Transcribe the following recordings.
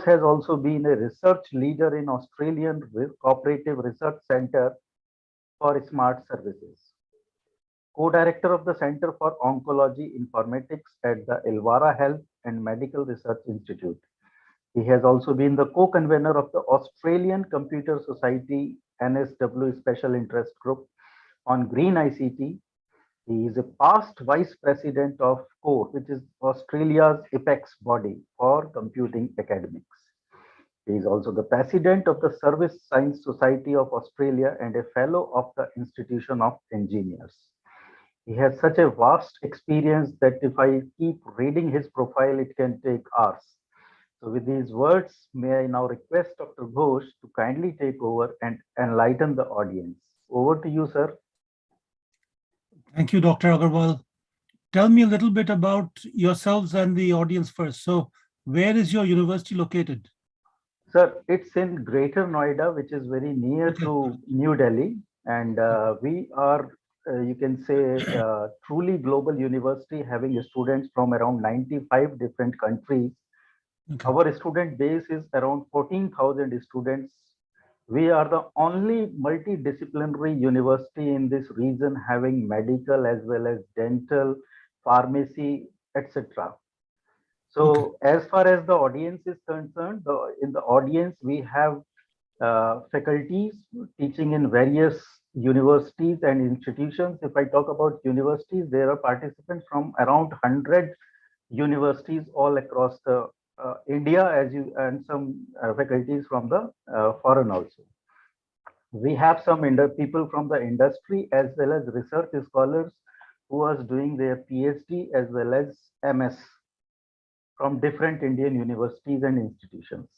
Ghose has also been a research leader in Australian Cooperative Research Centre for Smart Services, co-director of the Center for Oncology Informatics at the Illawarra Health and Medical Research Institute. He has also been the co-convener of the Australian Computer Society NSW Special Interest Group on Green ICT. He is a past vice president of CORE, which is Australia's apex body for computing academics. He is also the president of the Service Science Society of Australia and a fellow of the Institution of Engineers. He has such a vast experience that if I keep reading his profile, it can take hours. So with these words, may I now request Dr. Ghosh to kindly take over and enlighten the audience. Over to you, sir. Thank you, Dr. Agarwal. Tell me a little bit about yourselves and the audience first. So where is your university located? Sir, it's in Greater Noida, which is very near to New Delhi. And we are, you can say, truly global university having students from around 95 different countries. Okay. Our student base is around 14,000 students. We are the only multidisciplinary university in this region having medical as well as dental, pharmacy, etc. So as far as the audience is concerned, in the audience, we have faculties teaching in various universities and institutions. If I talk about universities, there are participants from around 100 universities all across the India, and some faculties from the foreign also. We have some people from the industry as well as research scholars who are doing their PhD as well as MS from different Indian universities and institutions.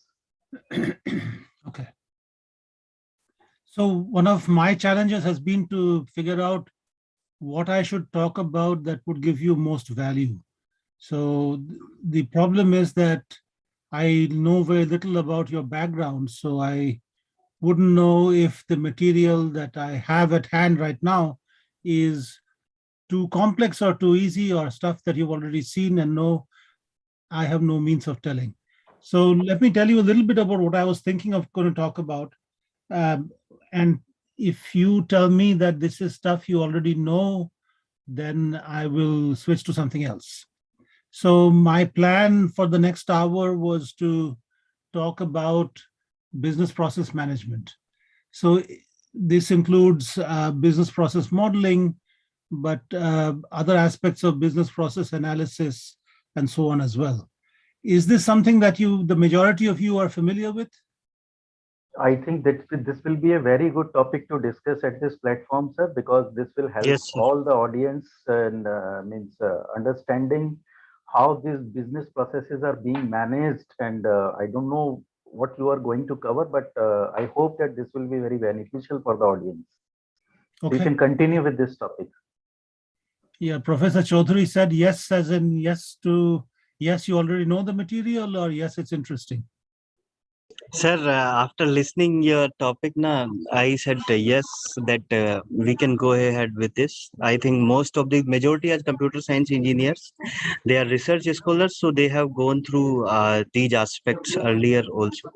Okay. So one of my challenges has been to figure out what I should talk about that would give you most value. So the problem is that I know very little about your background, so I wouldn't know if the material that I have at hand right now is too complex or too easy or stuff that you've already seen and know I have no means of telling. So let me tell you a little bit about what I was thinking of going to talk about. And if you tell me that this is stuff you already know, then I will switch to something else. So my plan for the next hour was to talk about business process management. So this includes business process modeling, but other aspects of business process analysis and so on as well. Is this something that the majority of you are familiar with? I think that this will be a very good topic to discuss at this platform, sir, because this will help all the audience and understanding how these business processes are being managed. And I don't know what you are going to cover, but I hope that this will be very beneficial for the audience. Okay. So you can continue with this topic. Yeah, Professor Chaudhary said yes, as in yes to yes, you already know the material, or yes, it's interesting. Sir, after listening your topic, I said yes, that we can go ahead with this. I think most of the majority as computer science engineers, they are research scholars, so they have gone through these aspects earlier also.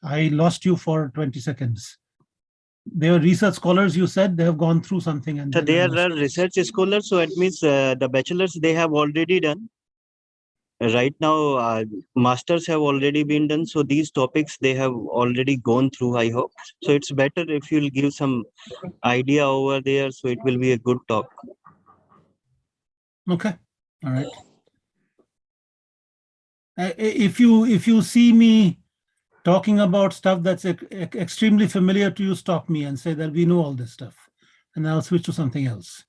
I lost you for 20 seconds. They are research scholars, you said. They have gone through something. And so they are research scholars, so it means the bachelors they have already done. Right now, masters have already been done. So these topics they have already gone through, I hope. So it's better if you'll give some idea over there. So it will be a good talk. Okay. All right. If you see me talking about stuff that's extremely familiar to you, stop me and say that we know all this stuff, and I'll switch to something else.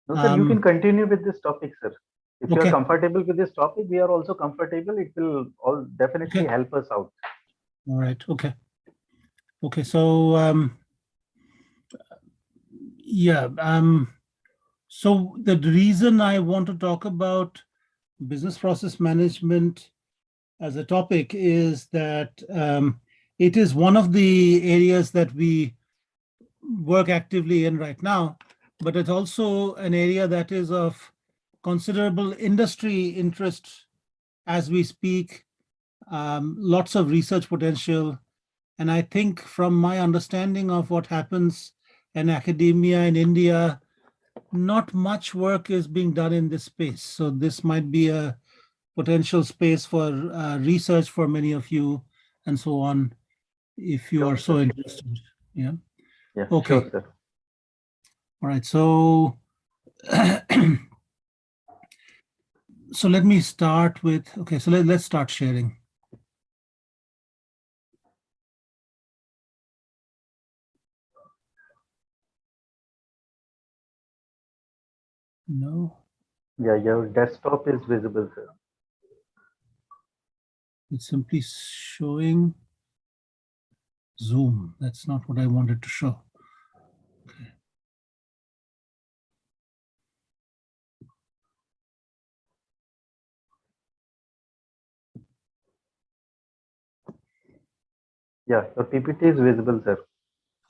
No, sir, you can continue with this topic, sir. If you are comfortable with this topic, we are also comfortable. It will all definitely help us out. All right. Okay. Okay. So, yeah. So the reason I want to talk about business process management as a topic is that it is one of the areas that we work actively in right now, but it's also an area that is of considerable industry interest as we speak, lots of research potential. And I think from my understanding of what happens in academia in India, not much work is being done in this space. So this might be a potential space for research for many of you and so on, if you are so interested. Yeah. Yeah, Okay. sure, sir. All right. So, so let me start with, okay, so let's start sharing. No, Yeah, your desktop is visible, sir. it's simply showing Zoom. That's not what I wanted to show. Okay. Yeah, your PPT is visible, sir.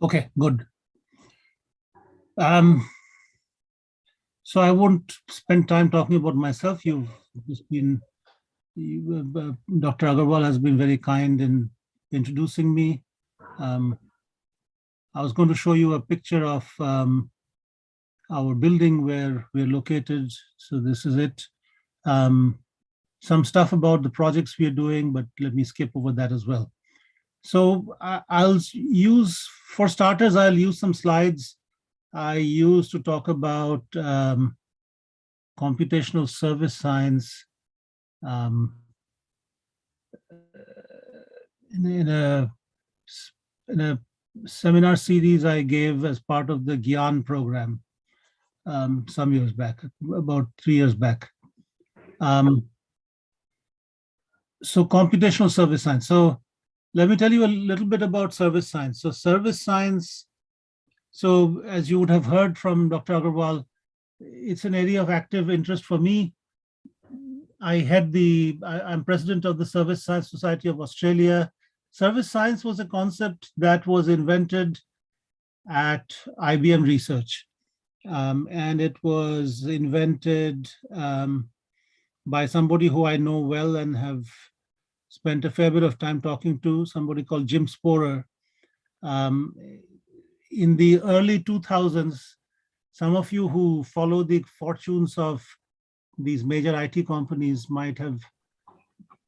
Okay, good. So I won't spend time talking about myself. You've just been, Dr. Agarwal has been very kind in introducing me. I was going to show you a picture of our building where we're located. So this is it. Some stuff about the projects we are doing, but let me skip over that as well. So I'll use, for starters, I'll use some slides I used to talk about computational service science in a seminar series I gave as part of the Gyan program some years back, about 3 years back. So computational service science. So let me tell you a little bit about service science. So service science, so as you would have heard from Dr. Agarwal, it's an area of active interest for me. I'm president of the Service Science Society of Australia. Service science was a concept that was invented at IBM Research. And it was invented by somebody who I know well and have spent a fair bit of time talking to, somebody called Jim Sporer. In the early 2000s, some of you who follow the fortunes of these major IT companies might have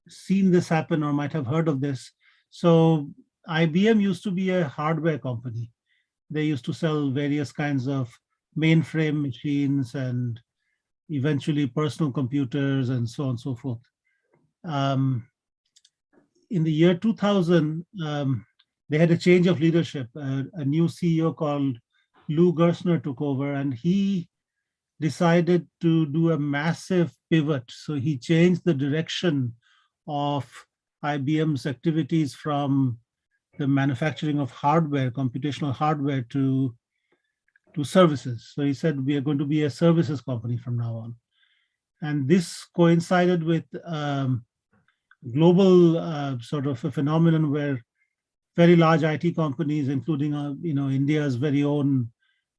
seen this happen or might have heard of this. So IBM used to be a hardware company. They used to sell various kinds of mainframe machines and eventually personal computers and so on and so forth. In the year 2000, they had a change of leadership. A new CEO called Lou Gerstner took over, and he decided to do a massive pivot. So he changed the direction of IBM's activities from the manufacturing of hardware, computational hardware, to services. So he said, we are going to be a services company from now on. And this coincided with global sort of a phenomenon where very large IT companies, including India's very own,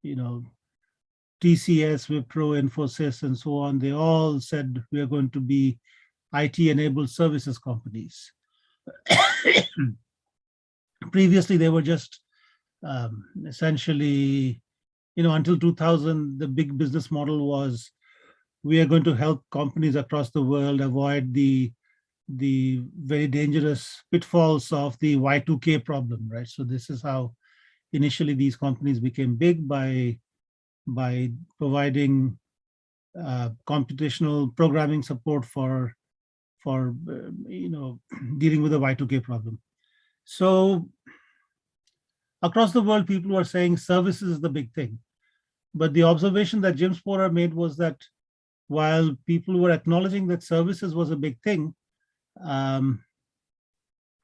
TCS, Wipro, Infosys, and so on, they all said we are going to be IT-enabled services companies. Previously, they were just essentially, until 2000, the big business model was we are going to help companies across the world avoid the very dangerous pitfalls of the Y2K problem, right? So this is how initially these companies became big, by providing computational programming support for dealing with the Y2K problem. So across the world, people were saying services is the big thing. But the observation that Jim Sporer made was that while people were acknowledging that services was a big thing,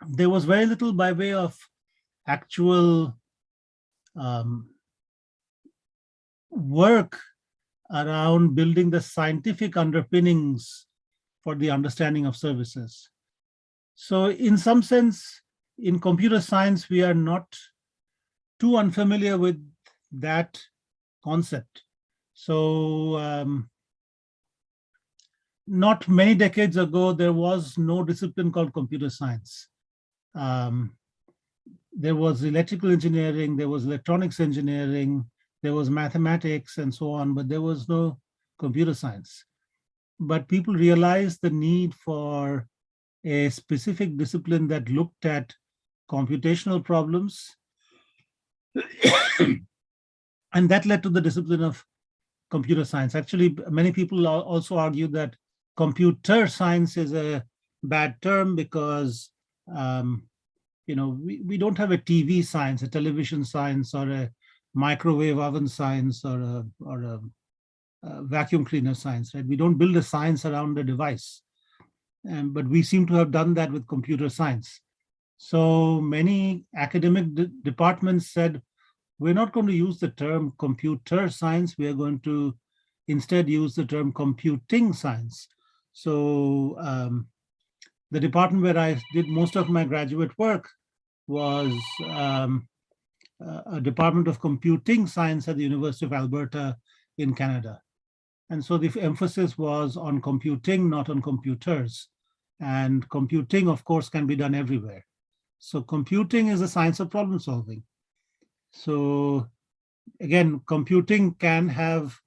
there was very little by way of actual work around building the scientific underpinnings for the understanding of services. So in some sense, in computer science, we are not too unfamiliar with that concept. So not many decades ago, there was no discipline called computer science. There was electrical engineering, there was electronics engineering, there was mathematics and so on, but there was no computer science. But people realized the need for a specific discipline that looked at computational problems. And that led to the discipline of computer science. Actually, many people also argue that computer science is a bad term because we don't have a TV science, a television science, or a microwave oven science, or a vacuum cleaner science, right? We don't build a science around a device. But we seem to have done that with computer science. So many academic departments said, we're not going to use the term computer science, we are going to instead use the term computing science. So the department where I did most of my graduate work was a department of computing science at the University of Alberta in Canada. And so the emphasis was on computing, not on computers. And computing, of course, can be done everywhere. So computing is a science of problem solving. So again, computing can have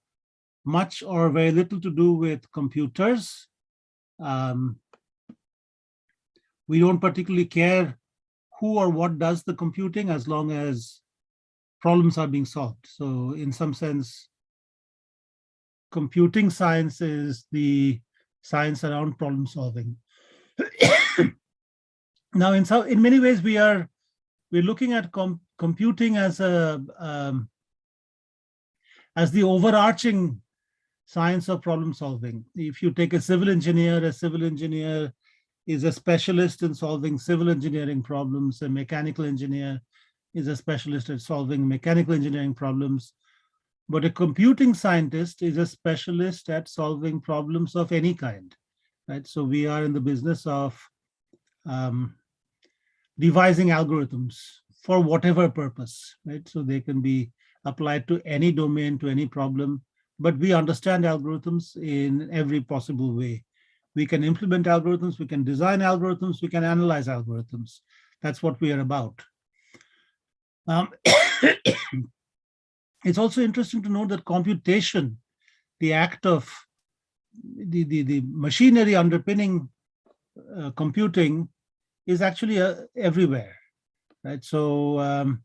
much or very little to do with computers. We don't particularly care who or what does the computing as long as problems are being solved. So in some sense, computing science is the science around problem solving. Now, in many ways, we're looking at computing as the overarching science of problem solving. If you take a civil engineer is a specialist in solving civil engineering problems. A mechanical engineer is a specialist at solving mechanical engineering problems. But a computing scientist is a specialist at solving problems of any kind, right? So we are in the business of devising algorithms for whatever purpose, right? So they can be applied to any domain, to any problem, but we understand algorithms in every possible way. We can implement algorithms, we can design algorithms, we can analyze algorithms. That's what we are about. It's also interesting to note that computation, the act of the machinery underpinning computing, is actually everywhere, right? So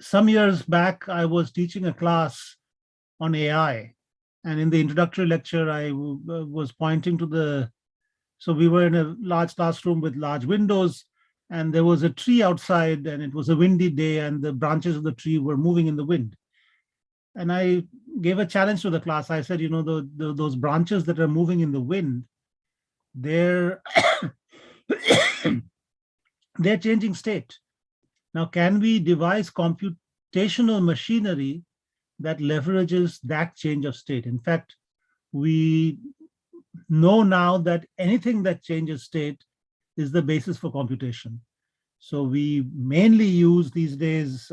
some years back, I was teaching a class on AI, and in the introductory lecture, I was pointing to so we were in a large classroom with large windows, and there was a tree outside, and it was a windy day, and the branches of the tree were moving in the wind. And I gave a challenge to the class. I said, those branches that are moving in the wind, they're they're changing state. Now, can we devise computational machinery that leverages that change of state? In fact, we know now that anything that changes state is the basis for computation. So we mainly use these days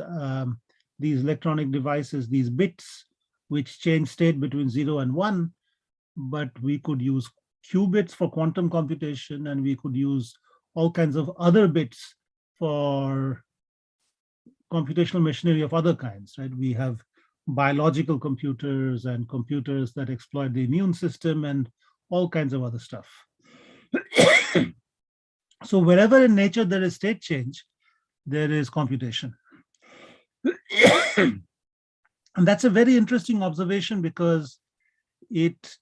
these electronic devices, these bits, which change state between 0 and 1, but we could use qubits for quantum computation, and we could use all kinds of other bits for computational machinery of other kinds, right? We have biological computers and computers that exploit the immune system and all kinds of other stuff. So wherever in nature there is state change, there is computation. And that's a very interesting observation because it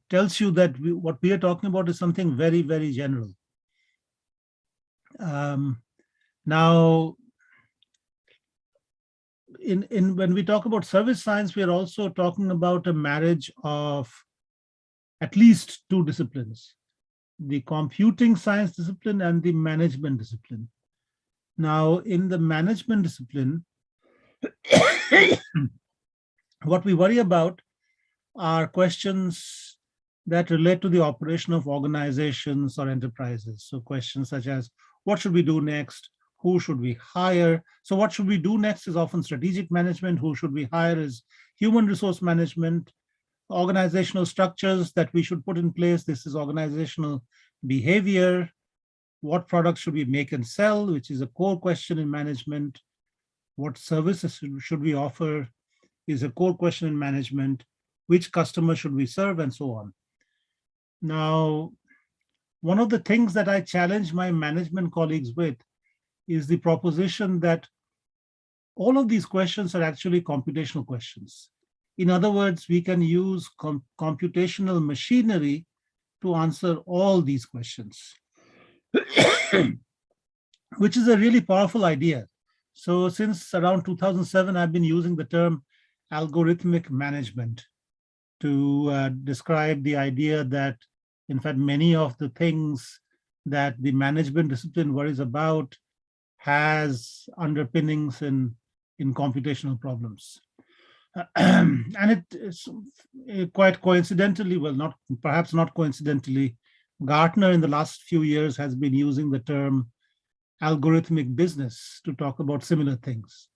tells you that what we are talking about is something very, very general. Now, when we talk about service science, we are also talking about a marriage of at least two disciplines: the computing science discipline and the management discipline. Now, in the management discipline, what we worry about are questions that relate to the operation of organizations or enterprises. So questions such as, what should we do next? Who should we hire? So what should we do next is often strategic management. Who should we hire is human resource management. Organizational structures that we should put in place. This is organizational behavior. What products should we make and sell, which is a core question in management. What services should we offer is a core question in management. Which customer should we serve, and so on. Now, one of the things that I challenge my management colleagues with is the proposition that all of these questions are actually computational questions. In other words, we can use computational machinery to answer all these questions, which is a really powerful idea. So since around 2007, I've been using the term algorithmic management to describe the idea that, in fact, many of the things that the management discipline worries about has underpinnings in computational problems. And it is quite coincidentally, well, perhaps not coincidentally, Gartner in the last few years has been using the term algorithmic business to talk about similar things.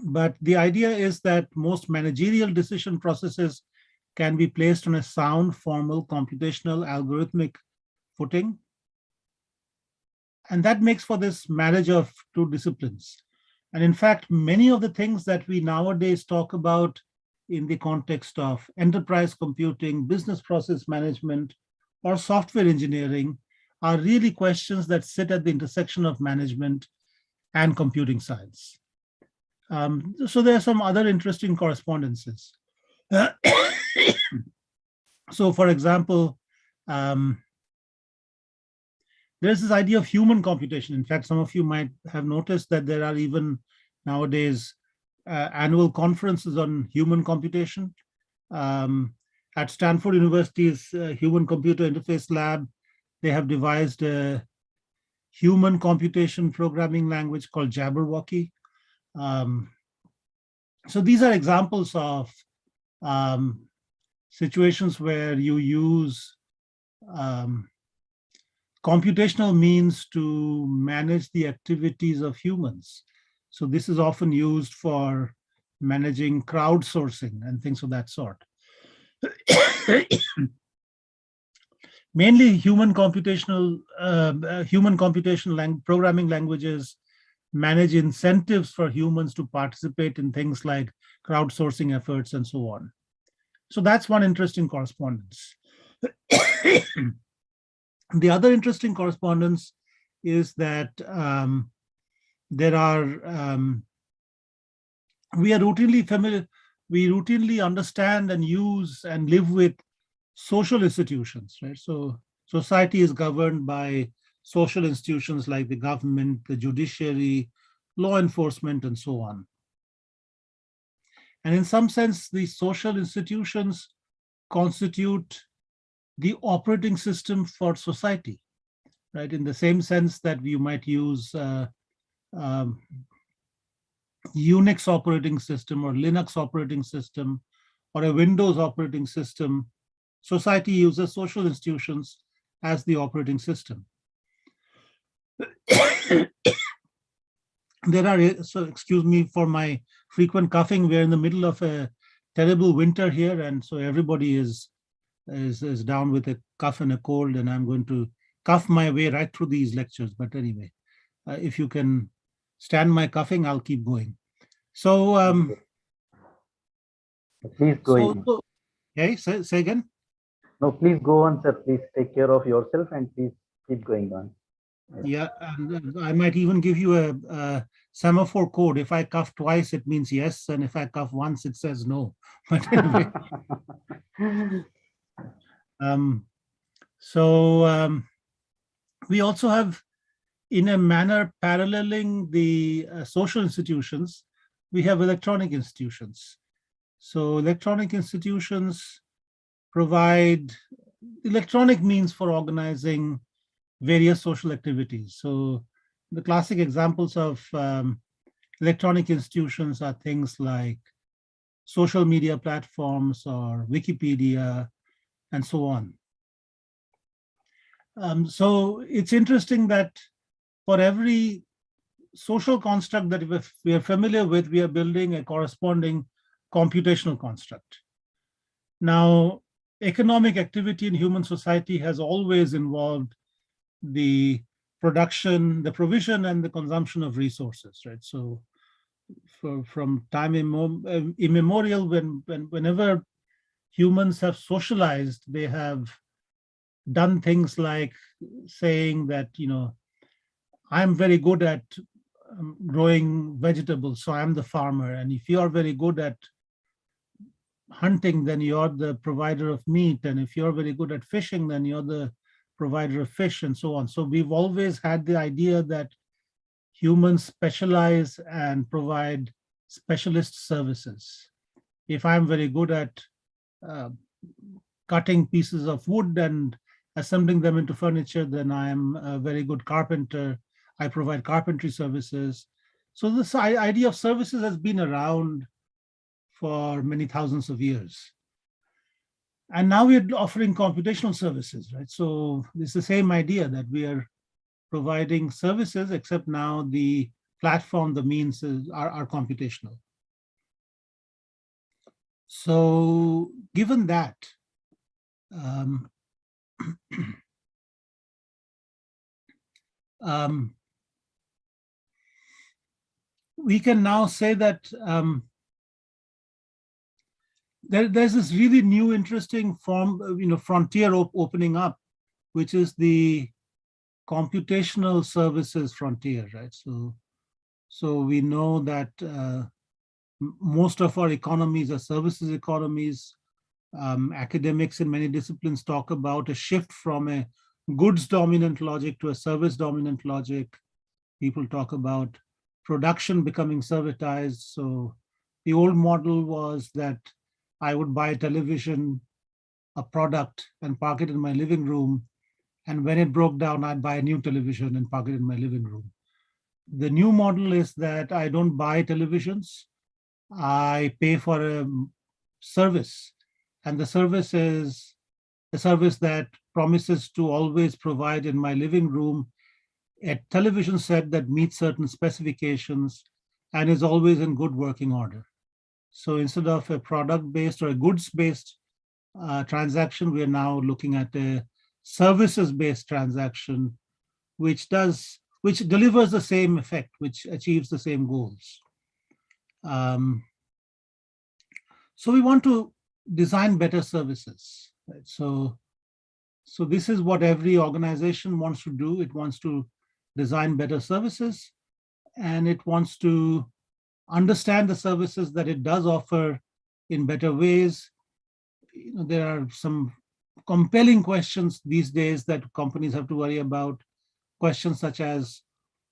But the idea is that most managerial decision processes can be placed on a sound, formal, computational, algorithmic footing. And that makes for this marriage of two disciplines. And in fact, many of the things that we nowadays talk about in the context of enterprise computing, business process management, or software engineering are really questions that sit at the intersection of management and computing science. So there are some other interesting correspondences. So for example, there's this idea of human computation. In fact, some of you might have noticed that there are even nowadays annual conferences on human computation. At Stanford University's Human Computer Interface Lab, they have devised a human computation programming language called Jabberwocky. So these are examples of situations where you use computational means to manage the activities of humans. So this is often used for managing crowdsourcing and things of that sort. Mainly human computation programming languages manage incentives for humans to participate in things like crowdsourcing efforts and so on. So that's one interesting correspondence. The other interesting correspondence is that there are, we routinely understand and use and live with social institutions, right? So society is governed by social institutions like the government, the judiciary, law enforcement, and so on. And in some sense, these social institutions constitute the operating system for society, right? In the same sense that you might use Unix operating system or Linux operating system or a Windows operating system, society uses social institutions as the operating system. There are, so excuse me for my frequent coughing, we're in the middle of a terrible winter here, and so everybody is down with a cough and a cold, and I'm going to cough my way right through these lectures. But anyway, if you can stand my coughing, I'll keep going. So please go on. Okay, say again. No, please go on, sir. Please take care of yourself and please keep going on. Yeah, and I might even give you a semaphore code. If I cough twice, it means yes, and if I cough once, it says no. But anyway, we also have, in a manner paralleling the social institutions, we have electronic institutions. So electronic institutions provide electronic means for organizing various social activities. So the classic examples of electronic institutions are things like social media platforms or Wikipedia and so on. So it's interesting that for every social construct that we are familiar with, we are building a corresponding computational construct. Now, economic activity in human society has always involved the production, the provision, and the consumption of resources, right? So from time immemorial, whenever humans have socialized, they have done things like saying that, I'm very good at growing vegetables, so I'm the farmer. And if you are very good at hunting, then you're the provider of meat. And if you're very good at fishing, then you're the provider of fish, and so on. So we've always had the idea that humans specialize and provide specialist services. If I'm very good at cutting pieces of wood and assembling them into furniture, then I'm a very good carpenter. I provide carpentry services. So this idea of services has been around for many thousands of years. And now we're offering computational services, right? So it's the same idea that we are providing services, except now the platform, the means are computational. So given that, we can now say that there's this really new, interesting frontier opening up, which is the computational services frontier, right? So we know that most of our economies are services economies. Academics in many disciplines talk about a shift from a goods dominant logic to a service dominant logic. People talk about production becoming servitized. So the old model was that I would buy a television, a product, and park it in my living room. And when it broke down, I'd buy a new television and park it in my living room. The new model is that I don't buy televisions. I pay for a service. And the service is a service that promises to always provide in my living room a television set that meets certain specifications and is always in good working order. So instead of a product-based or a goods-based transaction, we are now looking at a services-based transaction, which delivers the same effect, which achieves the same goals. So we want to design better services, right? So this is what every organization wants to do. It wants to design better services, and it wants to understand the services that it does offer in better ways. There are some compelling questions these days that companies have to worry about. Questions such as,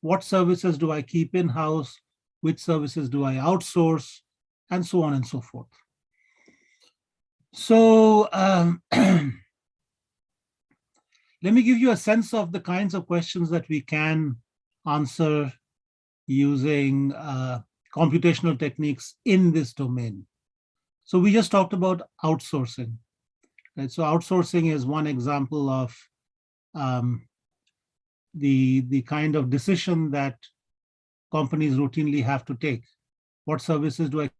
what services do I keep in-house? Which services do I outsource? And so on and so forth. So let me give you a sense of the kinds of questions that we can answer using computational techniques in this domain. So we just talked about outsourcing, right? So outsourcing is one example of the kind of decision that companies routinely have to take. What services do I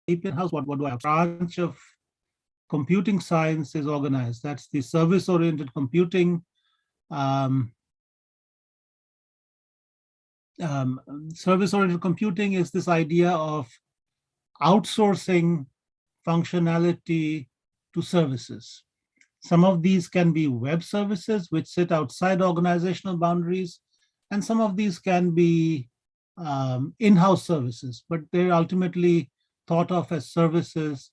keep in-house? What do I have? Branch of computing science is organized. That's the service-oriented computing. Service-oriented computing is this idea of outsourcing functionality to services. Some of these can be web services which sit outside organizational boundaries, and some of these can be in-house services, but they're ultimately thought of as services.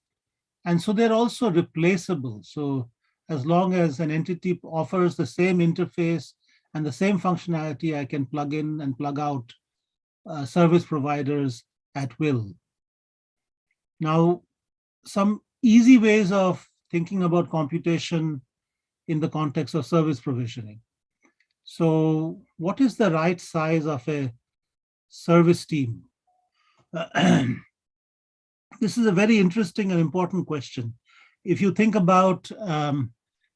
And so they're also replaceable. So as long as an entity offers the same interface and the same functionality, I can plug in and plug out service providers at will. Now, some easy ways of thinking about computation in the context of service provisioning. So what is the right size of a service team? This is a very interesting and important question. If you think about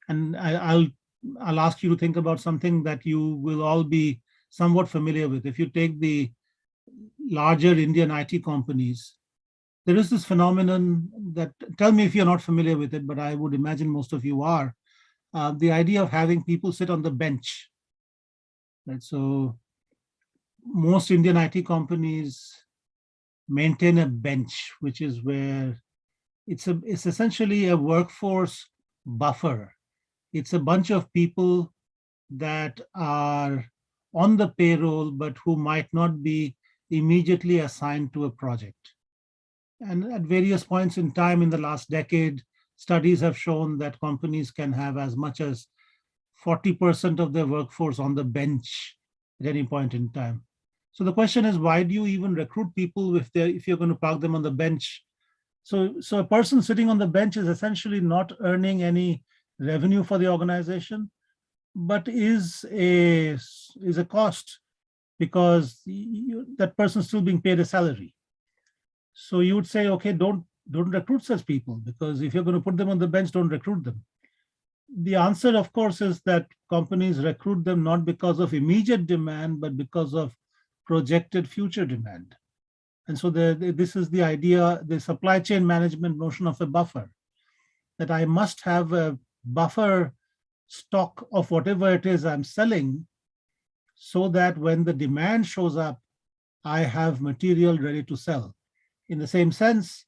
And I'll ask you to think about something that you will all be somewhat familiar with. If you take the larger Indian IT companies, there is this phenomenon that, tell me if you're not familiar with it, but I would imagine most of you are, the idea of having people sit on the bench. Right? So most Indian IT companies maintain a bench, which is where it's essentially a workforce buffer. It's a bunch of people that are on the payroll, but who might not be immediately assigned to a project. And at various points in time in the last decade, studies have shown that companies can have as much as 40% of their workforce on the bench at any point in time. So the question is, why do you even recruit people if you're going to park them on the bench? So a person sitting on the bench is essentially not earning any revenue for the organization, but is a cost, because that person's still being paid a salary. So you would say, okay, don't recruit such people, because if you're going to put them on the bench, don't recruit them. The answer, of course, is that companies recruit them not because of immediate demand, but because of projected future demand. And so this is the idea, the supply chain management notion of a buffer, that I must have a buffer stock of whatever it is I'm selling, so that when the demand shows up, I have material ready to sell. In the same sense,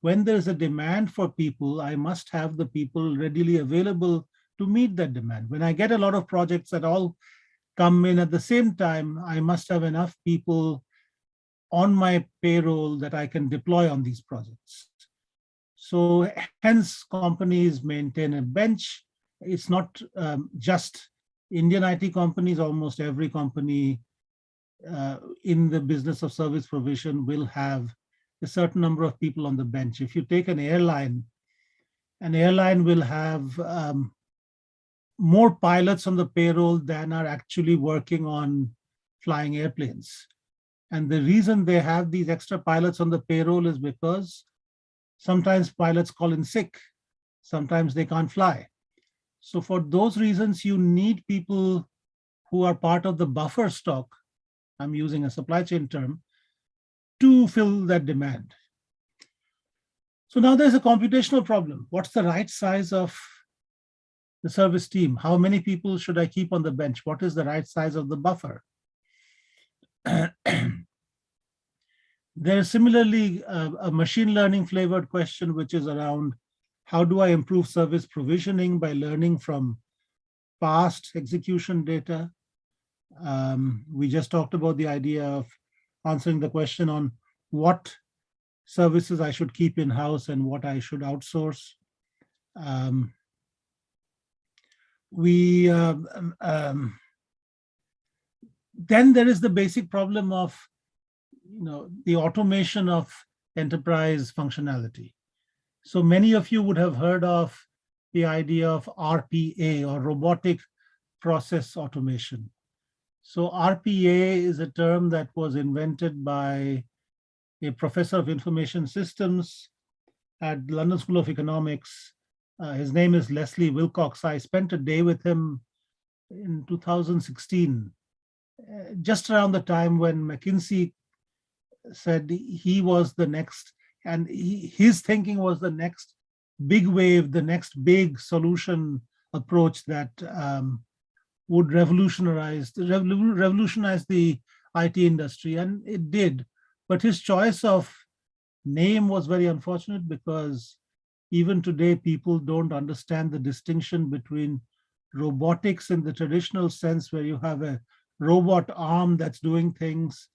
when there's a demand for people, I must have the people readily available to meet that demand. When I get a lot of projects that all come in at the same time, I must have enough people on my payroll that I can deploy on these projects. So hence companies maintain a bench. It's not just Indian IT companies, almost every company in the business of service provision will have a certain number of people on the bench. If you take an airline will have more pilots on the payroll than are actually working on flying airplanes. And the reason they have these extra pilots on the payroll is because sometimes pilots call in sick, sometimes they can't fly. So for those reasons, you need people who are part of the buffer stock, I'm using a supply chain term, to fill that demand. So now there's a computational problem. What's the right size of the service team? How many people should I keep on the bench? What is the right size of the buffer? There's similarly a machine learning flavored question, which is around how do I improve service provisioning by learning from past execution data? We just talked about the idea of answering the question on what services I should keep in-house and what I should outsource. Then there is the basic problem of the automation of enterprise functionality. So many of you would have heard of the idea of RPA, or robotic process automation. So RPA is a term that was invented by a professor of information systems at London School of Economics. His name is Leslie Wilcox. I spent a day with him in 2016, just around the time when McKinsey said he was the next, and his thinking was the next big wave, the next big solution approach that would revolutionize the IT industry, and it did. But his choice of name was very unfortunate, because even today people don't understand the distinction between robotics in the traditional sense, where you have a robot arm that's doing things,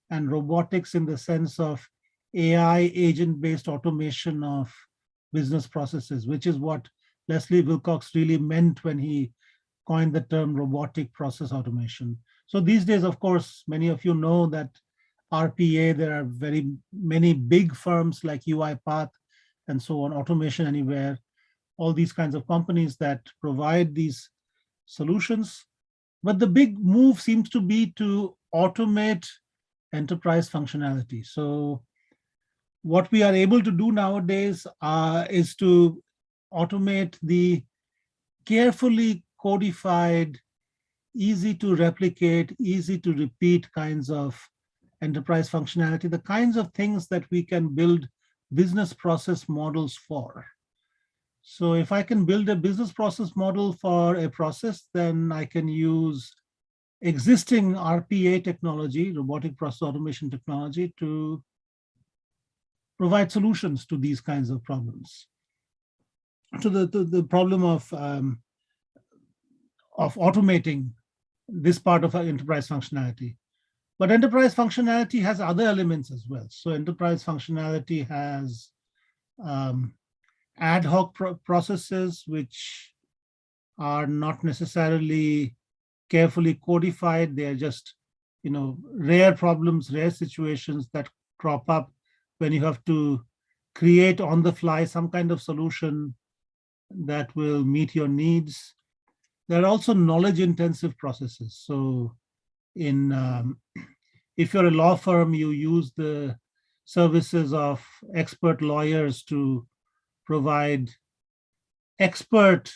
and robotics in the sense of AI agent-based automation of business processes, which is what Leslie Wilcox really meant when he coined the term robotic process automation. So these days, of course, many of you know that RPA, there are very many big firms like UiPath and so on, Automation Anywhere, all these kinds of companies that provide these solutions. But the big move seems to be to automate enterprise functionality. So what we are able to do nowadays is to automate the carefully codified, easy to replicate, easy to repeat kinds of enterprise functionality, the kinds of things that we can build business process models for. So if I can build a business process model for a process, then I can use existing RPA technology, robotic process automation technology, to provide solutions to these kinds of problems. To the problem of automating this part of our enterprise functionality. But enterprise functionality has other elements as well. So enterprise functionality has ad hoc processes, which are not necessarily carefully codified. They are just, rare problems, rare situations that crop up when you have to create on the fly some kind of solution that will meet your needs. There are also knowledge intensive processes. So if you're a law firm, you use the services of expert lawyers to provide expert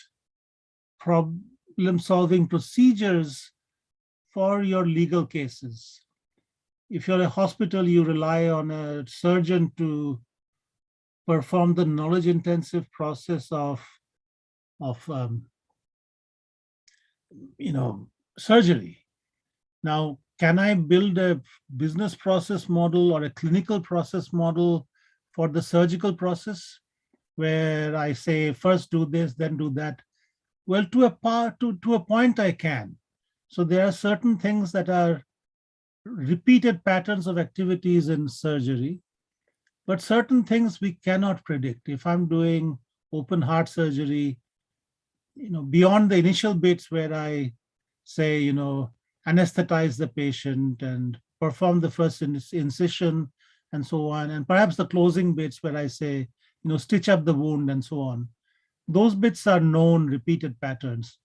problem-solving procedures for your legal cases. If you're a hospital, you rely on a surgeon to perform the knowledge-intensive process of surgery. Now, can I build a business process model or a clinical process model for the surgical process, where I say first do this, then do that? Well, to a point I can. So there are certain things that are repeated patterns of activities in surgery, but certain things we cannot predict. If I'm doing open heart surgery, beyond the initial bits where I say, anesthetize the patient and perform the first incision and so on, and perhaps the closing bits where I say, stitch up the wound and so on. Those bits are known repeated patterns,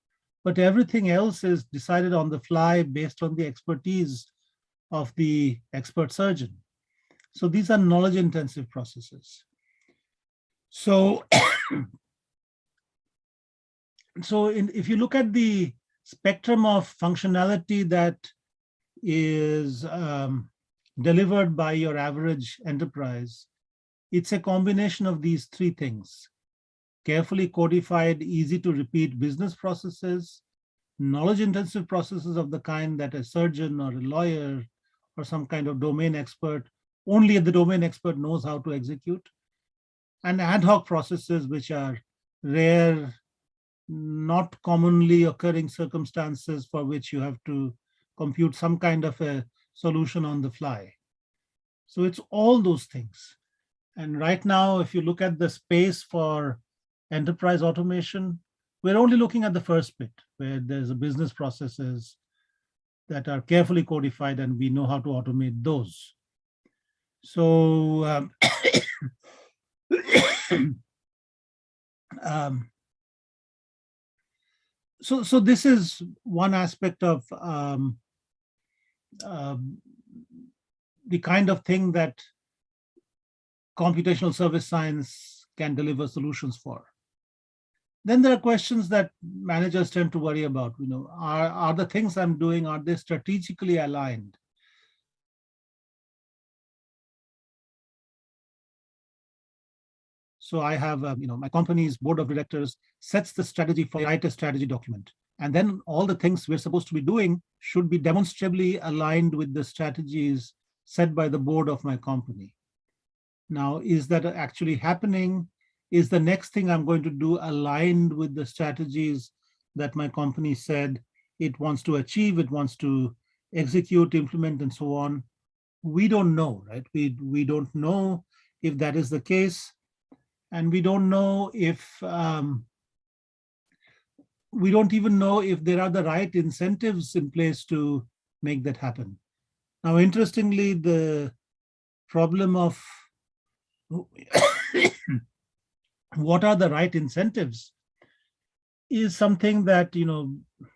but everything else is decided on the fly based on the expertise of the expert surgeon. So these are knowledge intensive processes. So, if you look at the spectrum of functionality that is delivered by your average enterprise, it's a combination of these three things: carefully codified, easy to repeat business processes, knowledge intensive processes of the kind that a surgeon or a lawyer or some kind of domain expert, only the domain expert knows how to execute, and ad hoc processes, which are rare, not commonly occurring circumstances for which you have to compute some kind of a solution on the fly. So it's all those things. And right now, if you look at the space for enterprise automation, we're only looking at the first bit, where there's a business processes that are carefully codified and we know how to automate those. So so this is one aspect of the kind of thing that computational service science can deliver solutions for. Then there are questions that managers tend to worry about. Are the things I'm doing, are they strategically aligned? So I have, my company's board of directors sets the strategy for, write a strategy document. And then all the things we're supposed to be doing should be demonstrably aligned with the strategies set by the board of my company. Now, is that actually happening? Is the next thing I'm going to do aligned with the strategies that my company said it wants to achieve, it wants to execute, implement, and so on? We don't know, right? We don't know if that is the case. And we don't know if, we don't even know if there are the right incentives in place to make that happen. Now, interestingly, the problem of what are the right incentives is something that,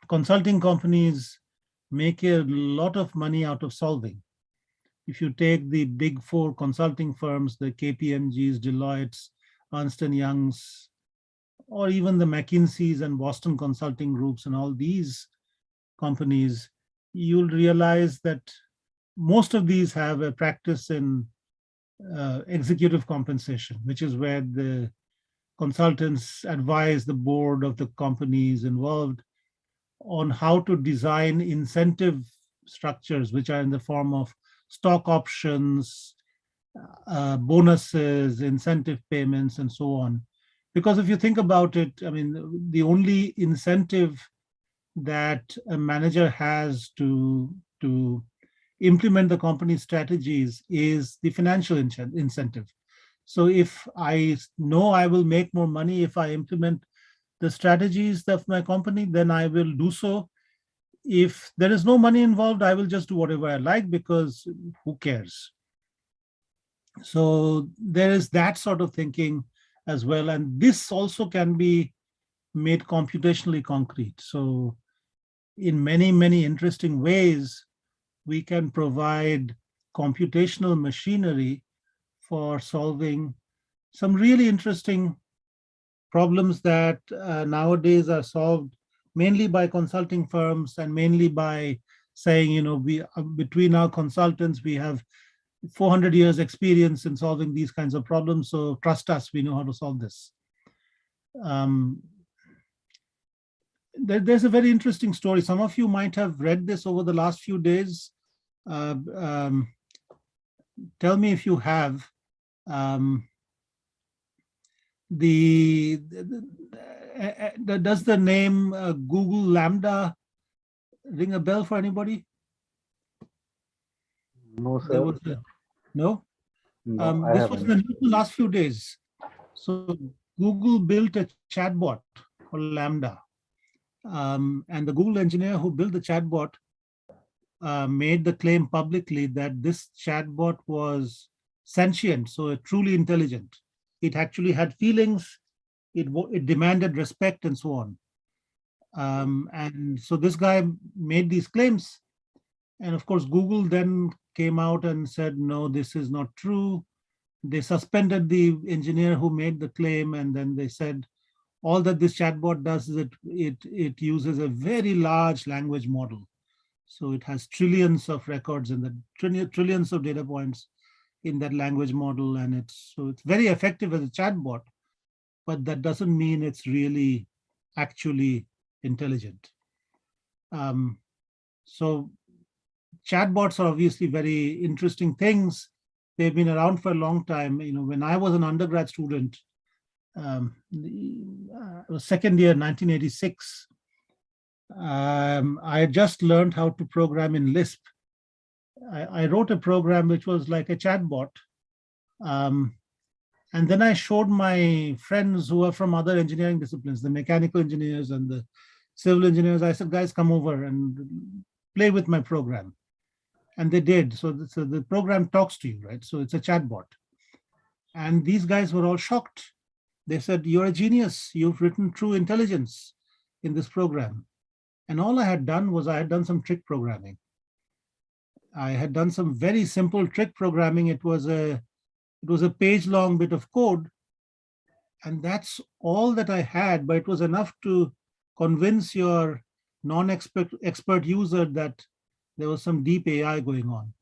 consulting companies make a lot of money out of solving. If you take the big four consulting firms, the KPMGs, Deloitte's, Ernst & Young's, or even the McKinseys and Boston Consulting Groups and all these companies, you'll realize that most of these have a practice in executive compensation, which is where the consultants advise the board of the companies involved on how to design incentive structures, which are in the form of stock options, bonuses, incentive payments, and so on. Because if you think about it, I mean, the only incentive that a manager has to implement the company's strategies is the financial incentive. So if I know I will make more money if I implement the strategies of my company, then I will do so. If there is no money involved, I will just do whatever I like, because who cares? So there is that sort of thinking as well. And this also can be made computationally concrete. So in many, many interesting ways, we can provide computational machinery for solving some really interesting problems that nowadays are solved mainly by consulting firms, and mainly by saying, you know, we between our consultants, we have 400 years experience in solving these kinds of problems. So trust us, we know how to solve this. There's a very interesting story. Some of you might have read this over the last few days. Tell me if you have. Does the name Google Lambda ring a bell for anybody? No, There sir. was no. No, I This was in the haven't. news the last few days. So Google built a chatbot called Lambda, and the Google engineer who built the chatbot made the claim publicly that this chatbot was sentient, so truly intelligent. It actually had feelings. It demanded respect and so on. And so this guy made these claims, and of course Google then came out and said, no, this is not true. They suspended the engineer who made the claim, and then they said all that this chatbot does is it uses a very large language model. So it has trillions of records and the trillions of data points in that language model, and it's very effective as a chatbot, but that doesn't mean it's really actually intelligent. So chatbots are obviously very interesting things. They've been around for a long time. You know, when I was an undergrad student, second year, 1986, I had just learned how to program in Lisp. I wrote a program which was like a chatbot. And then I showed my friends who are from other engineering disciplines, the mechanical engineers and the civil engineers. I said, guys, come over and play with my program. And they did. So the program talks to you, right? So it's a chatbot. And these guys were all shocked. They said, you're a genius. You've written true intelligence in this program. And all I had done was I had done some trick programming. I had done some very simple trick programming. It was a page-long bit of code, and that's all that I had, but it was enough to convince your non-expert user that there was some deep AI going on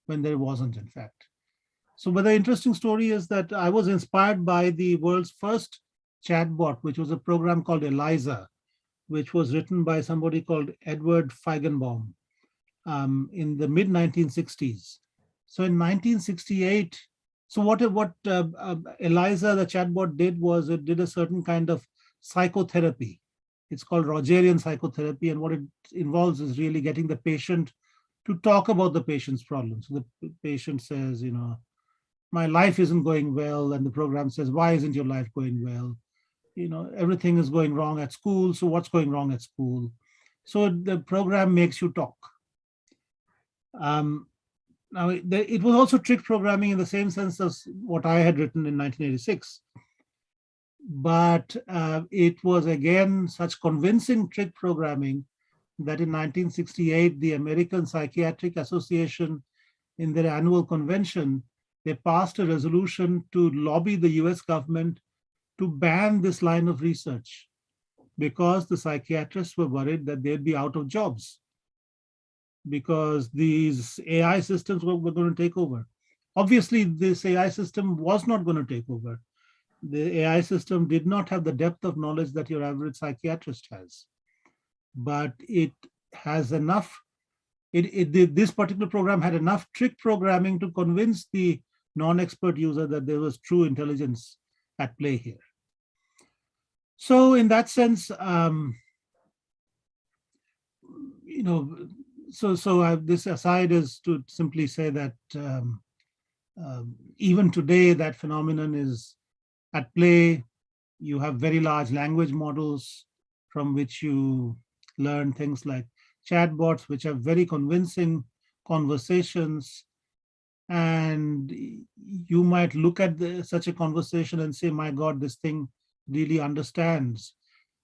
when there wasn't, in fact. So, but the interesting story is that I was inspired by the world's first chatbot, which was a program called ELIZA, which was written by somebody called Edward Feigenbaum in the mid-1960s. So in 1968, so what ELIZA, the chatbot, did was it did a certain kind of psychotherapy. It's called Rogerian psychotherapy, and what it involves is really getting the patient to talk about the patient's problems. So the patient says, you know, my life isn't going well, and the program says, why isn't your life going well? You know, everything is going wrong at school, so what's going wrong at school? So the program makes you talk. Now, it was also trick programming in the same sense as what I had written in 1986. But it was, again, such convincing trick programming that in 1968, the American Psychiatric Association, in their annual convention, they passed a resolution to lobby the US government to ban this line of research because the psychiatrists were worried that they'd be out of jobs because these AI systems were going to take over. Obviously, this AI system was not going to take over. The AI system did not have the depth of knowledge that your average psychiatrist has, but it has enough. This particular program had enough trick programming to convince the non-expert user that there was true intelligence at play here. So in that sense, this aside is to simply say that even today that phenomenon is at play. You have very large language models from which you learn things like chatbots, which have very convincing conversations. And you might look at such a conversation and say, my God, this thing really understands.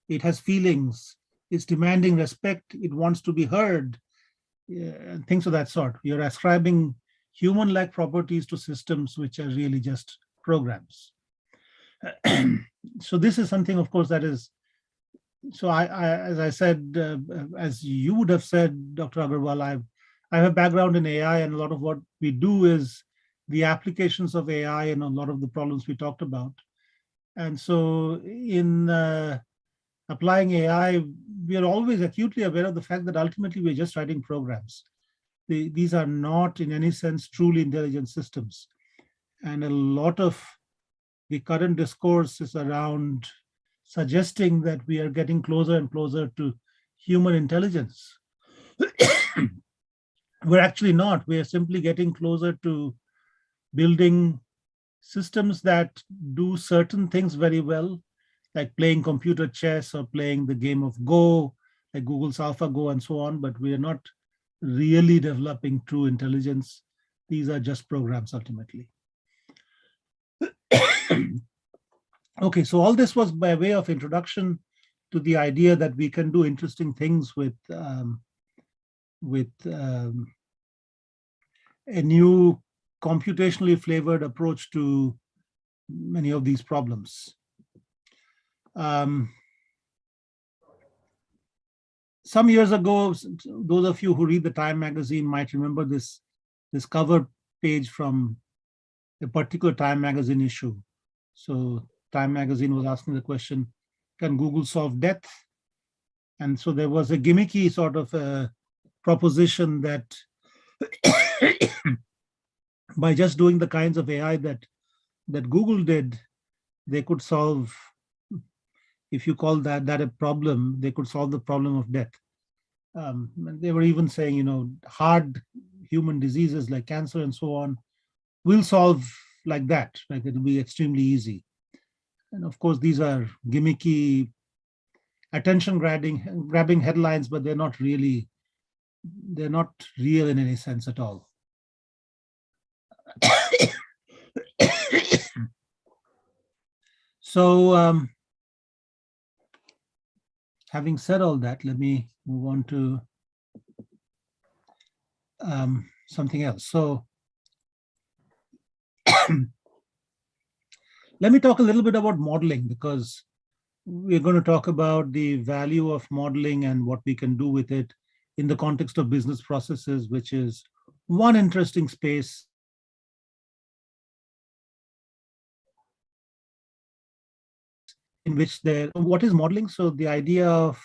It has feelings. It's demanding respect. It wants to be heard. And things of that sort. You're ascribing human-like properties to systems which are really just programs. So this is something, of course, that is, so as I said, as you would have said, Dr. Agarwal, I have a background in AI, and a lot of what we do is the applications of AI and a lot of the problems we talked about. And so in applying AI, we are always acutely aware of the fact that ultimately we're just writing programs. These are not in any sense truly intelligent systems. And a lot of the current discourse is around suggesting that we are getting closer and closer to human intelligence. We're actually not. We're simply getting closer to building systems that do certain things very well, like playing computer chess or playing the game of Go, like Google's AlphaGo and so on, but we are not really developing true intelligence. These are just programs ultimately. Okay, so all this was by way of introduction to the idea that we can do interesting things with a new computationally flavored approach to many of these problems. Some years ago, those of you who read the Time magazine might remember this cover page from a particular Time magazine issue. So Time magazine was asking the question, can Google solve death? And so there was a gimmicky sort of a proposition that by just doing the kinds of AI that Google did, they could solve, if you call that a problem, they could solve the problem of death. They were even saying, hard human diseases like cancer and so on will solve like that, like it'll be extremely easy. And of course, these are gimmicky, attention-grabbing headlines, but they're not real in any sense at all. So, having said all that, let me move on to something else. So, let me talk a little bit about modeling, because we're going to talk about the value of modeling and what we can do with it in the context of business processes, which is one interesting space in which what is modeling? So the idea of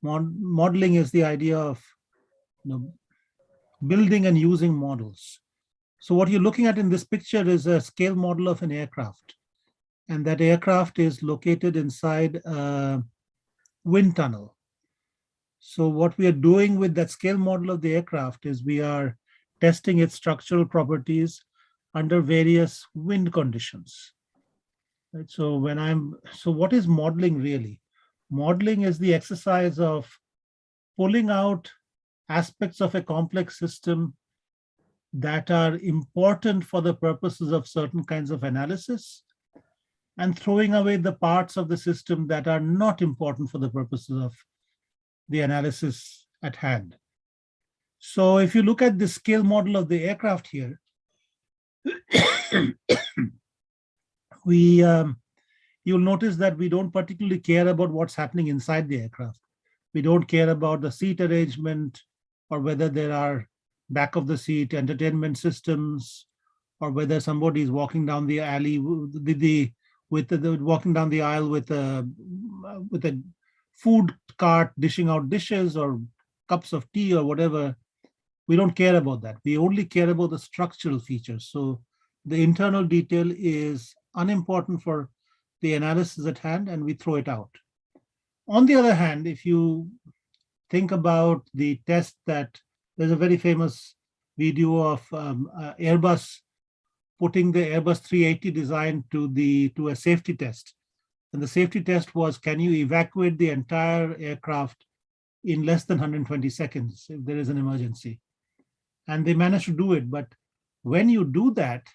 modeling is the idea of building and using models. So what you're looking at in this picture is a scale model of an aircraft. And that aircraft is located inside a wind tunnel. So what we are doing with that scale model of the aircraft is we are testing its structural properties under various wind conditions. Right? So what is modeling really? Modeling is the exercise of pulling out aspects of a complex system that are important for the purposes of certain kinds of analysis, and throwing away the parts of the system that are not important for the purposes of the analysis at hand. So if you look at the scale model of the aircraft here, we you'll notice that we don't particularly care about what's happening inside the aircraft. We don't care about the seat arrangement or whether there are back of the seat entertainment systems or whether somebody is walking down the alley walking down the aisle with a food cart dishing out dishes or cups of tea or whatever. We don't care about that. We only care about the structural features. So the internal detail is unimportant for the analysis at hand, and we throw it out. On the other hand, if you think about the test that there's a very famous video of Airbus putting the Airbus 380 design to a safety test. And the safety test was, can you evacuate the entire aircraft in less than 120 seconds if there is an emergency? And they managed to do it. But when you do that,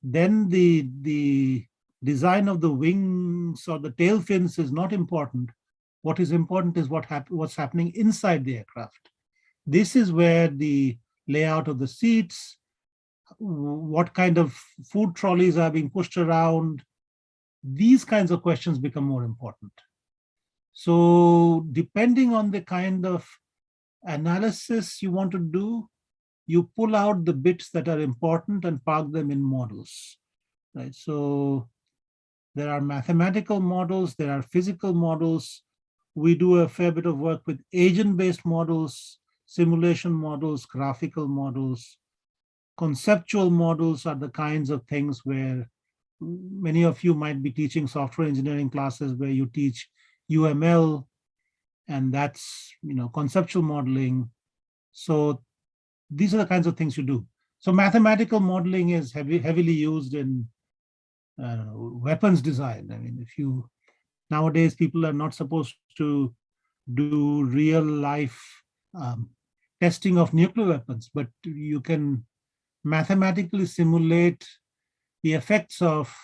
then the design of the wings or the tail fins is not important. What is important is what's happening inside the aircraft. This is where the layout of the seats, what kind of food trolleys are being pushed around, these kinds of questions become more important. So depending on the kind of analysis you want to do, you pull out the bits that are important and park them in models, right? So there are mathematical models, there are physical models. We do a fair bit of work with agent-based models, simulation models, graphical models. Conceptual models are the kinds of things where many of you might be teaching software engineering classes where you teach UML, and that's, conceptual modeling. So these are the kinds of things you do. So mathematical modeling is heavily used in weapons design. I mean, nowadays people are not supposed to do real life testing of nuclear weapons, but you can mathematically simulate the effects of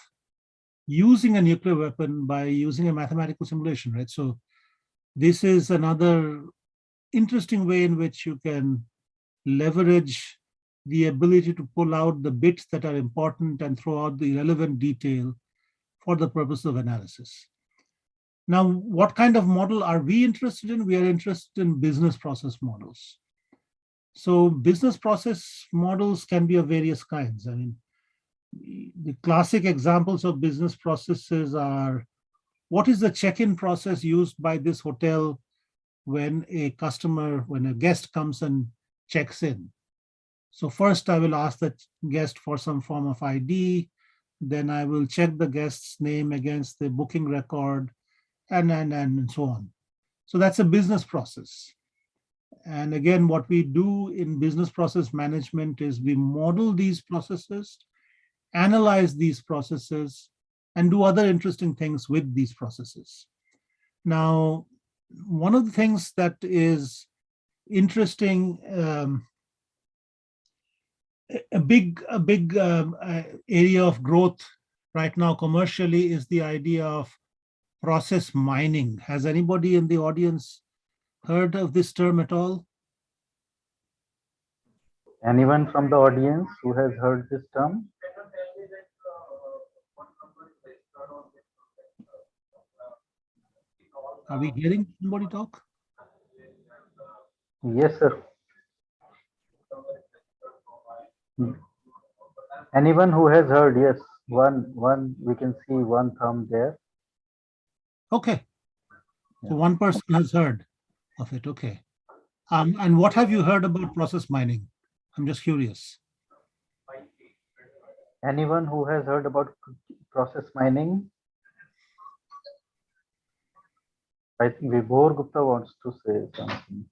using a nuclear weapon by using a mathematical simulation, right? So this is another interesting way in which you can leverage the ability to pull out the bits that are important and throw out the relevant detail for the purpose of analysis. Now, what kind of model are we interested in? We are interested in business process models. So business process models can be of various kinds. I mean, the classic examples of business processes are, what is the check-in process used by this hotel when a guest comes and checks in? So first I will ask the guest for some form of ID, then I will check the guest's name against the booking record, and so on. So that's a business process. And again, what we do in business process management is we model these processes, analyze these processes, and do other interesting things with these processes. Now, one of the things that is interesting, a big area of growth right now commercially is the idea of process mining. Has anybody in the audience heard of this term at all? Anyone from the audience who has heard this term? Are we hearing somebody talk? Yes, sir. Anyone who has heard? Yes, one. We can see one thumb there. Okay, so one person has heard of it. Okay, and what have you heard about process mining? I'm just curious. Anyone who has heard about process mining? I think Vibhor Gupta wants to say something.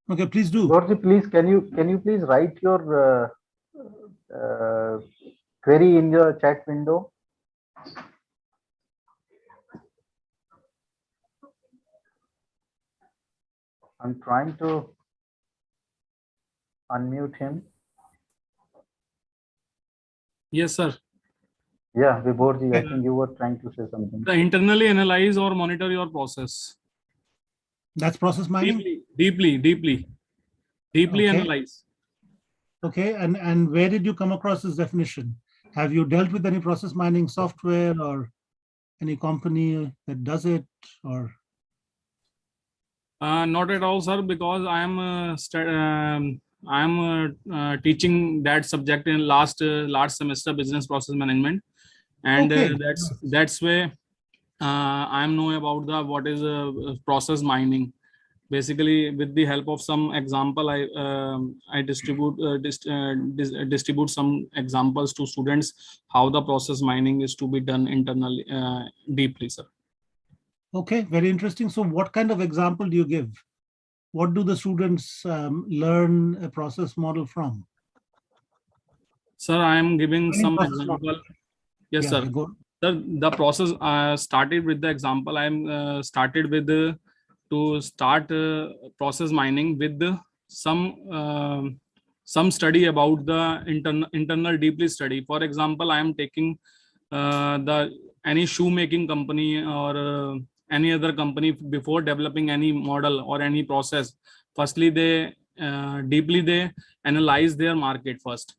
Okay, please do. Vibhorji, please, can you please write your query in your chat window? I'm trying to unmute him. Yes, sir. Yeah, Vibhorji, I think you were trying to say something. The internally analyze or monitor your process. That's process mining? Deeply Okay. analyze. Okay, and where did you come across this definition? Have you dealt with any process mining software or any company that does it? Or Not at all, sir, because I am teaching that subject in last semester, business process management, and okay, that's why I am know about the what is process mining. Basically, with the help of some example, I distribute some examples to students how the process mining is to be done internally, deeply, sir. okay, very interesting. So, what kind of example do you give? What do the students learn a process model from? Sir, I am giving Any some process model? example. Yes, Yeah, sir. you go. Sir, the process started with the example. I am started with to start process mining with some study about the internal deeply study. For example, I am taking the any shoemaking company or any other company before developing any model or any process. Firstly, they deeply they analyze their market first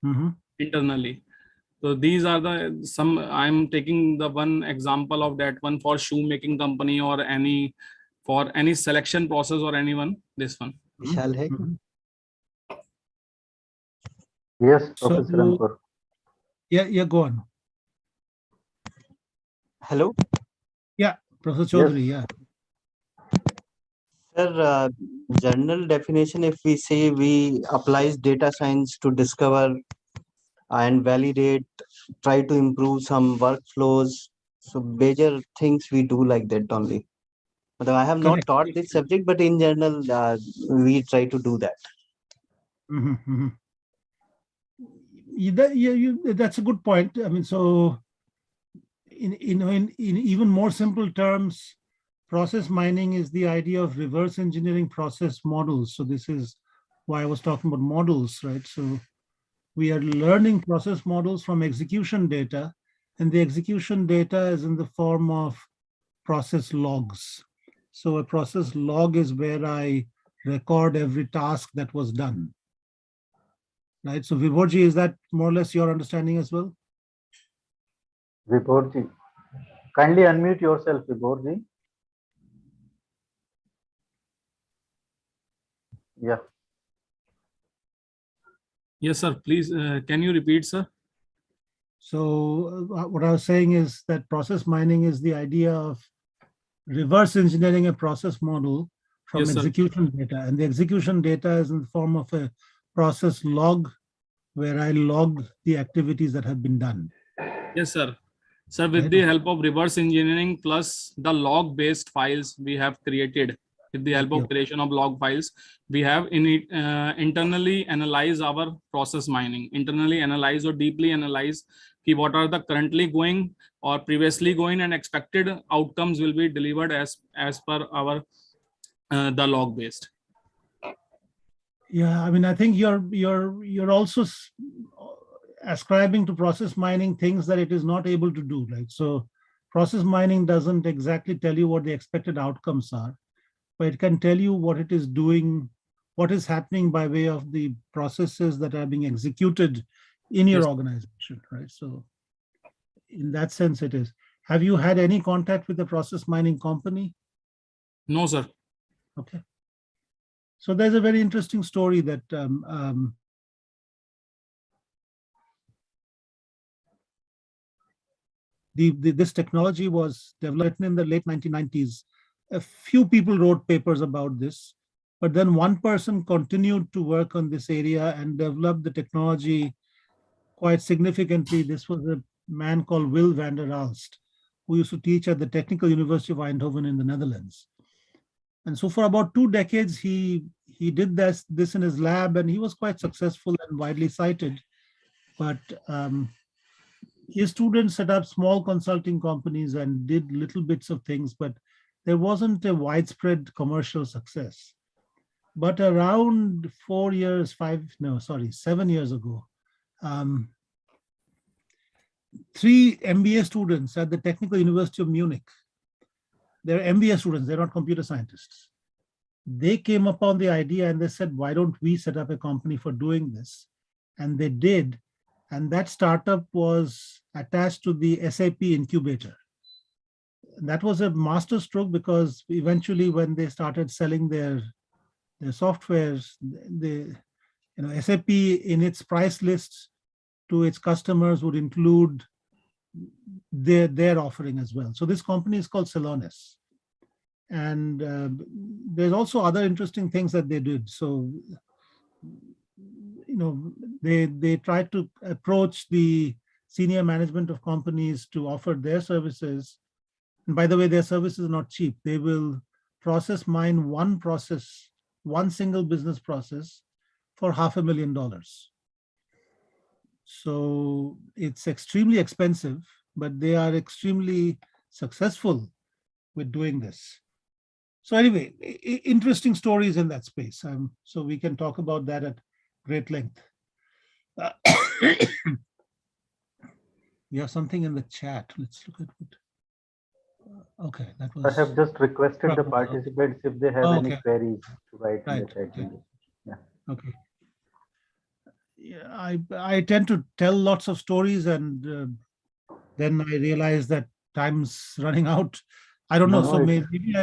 Mhm. internally. So these are the some I'm taking the one example of that one for shoemaking company or any for any selection process or anyone. This one. Vishal hai? Mhm. Yes, So, Professor Ankur. yeah, go on. Hello, Yeah, Professor Yes, Chaudhary, yeah. sir. General definition, if we say we applies data science to discover and validate, try to improve some workflows. So major things we do like that only. Although I have not Correct. taught this subject, but in general, we try to do that. Mhm, mhm. That's a good point. I mean, so in even more simple terms, process mining is the idea of reverse engineering process models. So this is why I was talking about models, right? So we are learning process models from execution data, and the execution data is in the form of process logs. So a process log is where I record every task that was done, right? So Vibhorji, is that more or less your understanding as well? Vibhorji. Kindly unmute yourself, Vibhorji. Yeah. Yes, sir. Please, can you repeat, sir? So what I was saying is that process mining is the idea of reverse engineering a process model from Yes, sir. execution data. And the execution data is in the form of a process log where I log the activities that have been done. Yes, sir. Sir, with Right? the help of reverse engineering plus the log-based files we have created, with the help Yeah. of creation of log files, we have in it internally analyze our process mining, internally analyze or deeply analyze what are the currently going or previously going and expected outcomes will be delivered as per our the log-based. Yeah, I mean, I think you're also ascribing to process mining things that it is not able to do. Like, so process mining doesn't exactly tell you what the expected outcomes are, but it can tell you what it is doing, what is happening by way of the processes that are being executed in your Yes. organization, right? So in that sense, it is. Have you had any contact with the process mining company? No, sir. Okay. So there's a very interesting story that this technology was developed in the late 1990s. A few people wrote papers about this, but then one person continued to work on this area and developed the technology quite significantly. This was a man called Will van der Aalst, who used to teach at the Technical University of Eindhoven in the Netherlands. And so for about 2 decades, he did this in his lab, and he was quite successful and widely cited. But his students set up small consulting companies and did little bits of things, but there wasn't a widespread commercial success. But around 7 years ago, 3 MBA students at the Technical University of Munich, they're MBA students, they're not computer scientists. They came upon the idea and they said, why don't we set up a company for doing this? And they did. And that startup was attached to the SAP incubator. That was a master stroke because eventually when they started selling their softwares, SAP in its price list to its customers would include their offering as well. So this company is called Celonis. And there's also other interesting things that they did. So, they tried to approach the senior management of companies to offer their services. And by the way, their service is not cheap. They will mine one single business process for $500,000. So it's extremely expensive, but they are extremely successful with doing this. So anyway, interesting stories in that space. So we can talk about that at great length. We have something in the chat. Let's look at what. Okay, that was. I have just requested the participants if they have any queries to write in the chat. Okay. Yeah. Okay. Yeah, I tend to tell lots of stories, and then I realize that time's running out. I don't know. So maybe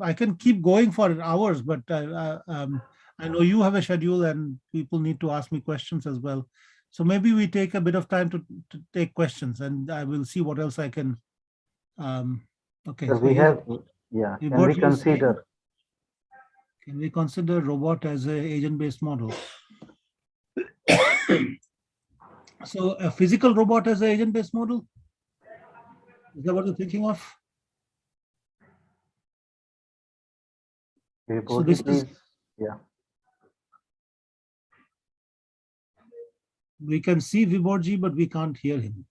I can keep going for hours, but I know you have a schedule and people need to ask me questions as well. So maybe we take a bit of time to take questions, and I will see what else I can. Okay. So we have, yeah. Can we consider? Can we consider robot as an agent-based model? So a physical robot as an agent-based model? Is that what you're thinking of? So this is, yeah. We can see Viborji, but we can't hear him.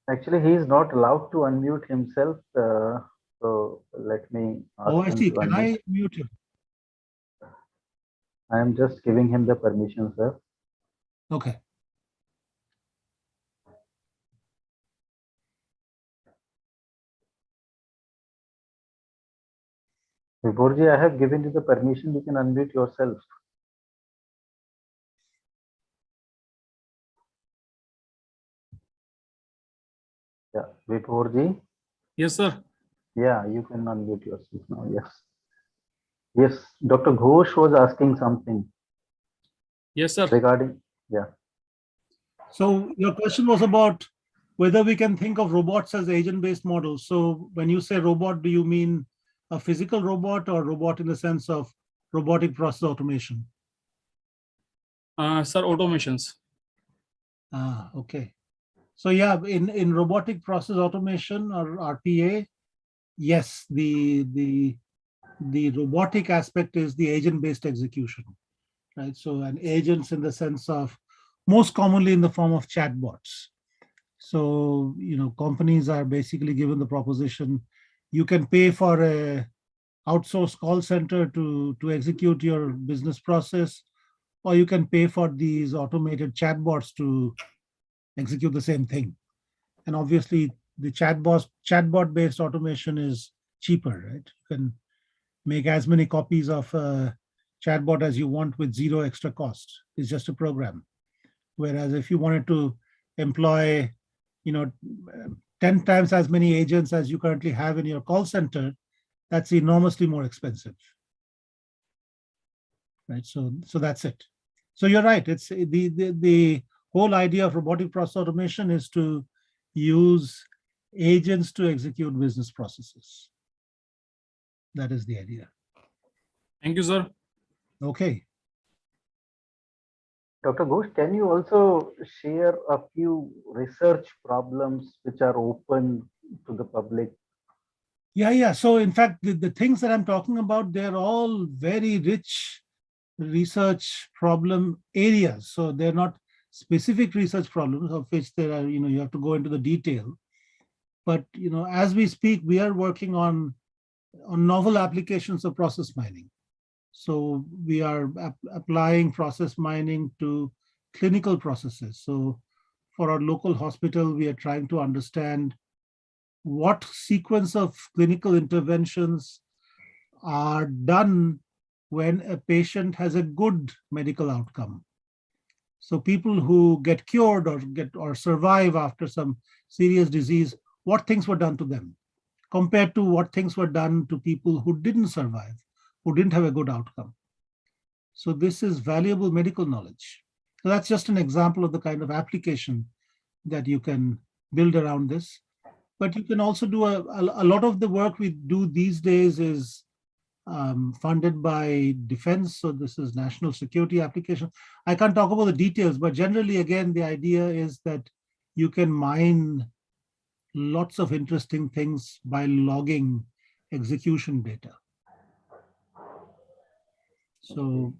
Actually, he is not allowed to unmute himself. So let me ask I him see. to Can unmute. I mute him? I am just giving him the permission, sir. Okay. Viborji, I have given you the permission. You can unmute yourself. Yeah, Viborji. Yes, sir. Yeah, you can unmute yourself now. Yes. Yes, Dr. Ghosh was asking something. Yes, sir. Regarding, yeah. So your question was about whether we can think of robots as agent-based models. So when you say robot, do you mean a physical robot or robot in the sense of robotic process automation? Sir, automations. Okay. So yeah, in robotic process automation or RPA, yes, the robotic aspect is the agent-based execution, right? So an agents in the sense of most commonly in the form of chatbots. So, companies are basically given the proposition, you can pay for a outsourced call center to execute your business process, or you can pay for these automated chatbots to execute the same thing. And obviously the chatbot-based automation is cheaper, right? You can make as many copies of a chatbot as you want with zero extra cost. It's just a program. Whereas if you wanted to employ 10 times as many agents as you currently have in your call center, that's enormously more expensive. Right. So that's it. So you're right. It's the whole idea of robotic process automation is to use agents to execute business processes. That is the idea. Thank you, sir. Okay. Dr. Ghosh, can you also share a few research problems which are open to the public? Yeah. So in fact, the things that I'm talking about, they're all very rich research problem areas. So they're not specific research problems of which there are, you have to go into the detail. But, as we speak, we are working on novel applications of process mining. So we are applying process mining to clinical processes. So for our local hospital, we are trying to understand what sequence of clinical interventions are done when a patient has a good medical outcome. So people who get cured or survive after some serious disease, what things were done to them compared to what things were done to people who didn't survive, who didn't have a good outcome. So this is valuable medical knowledge. So that's just an example of the kind of application that you can build around this. But you can also do a lot of the work we do these days is funded by defense. So this is national security application. I can't talk about the details, but generally, again, the idea is that you can mine lots of interesting things by logging execution data. So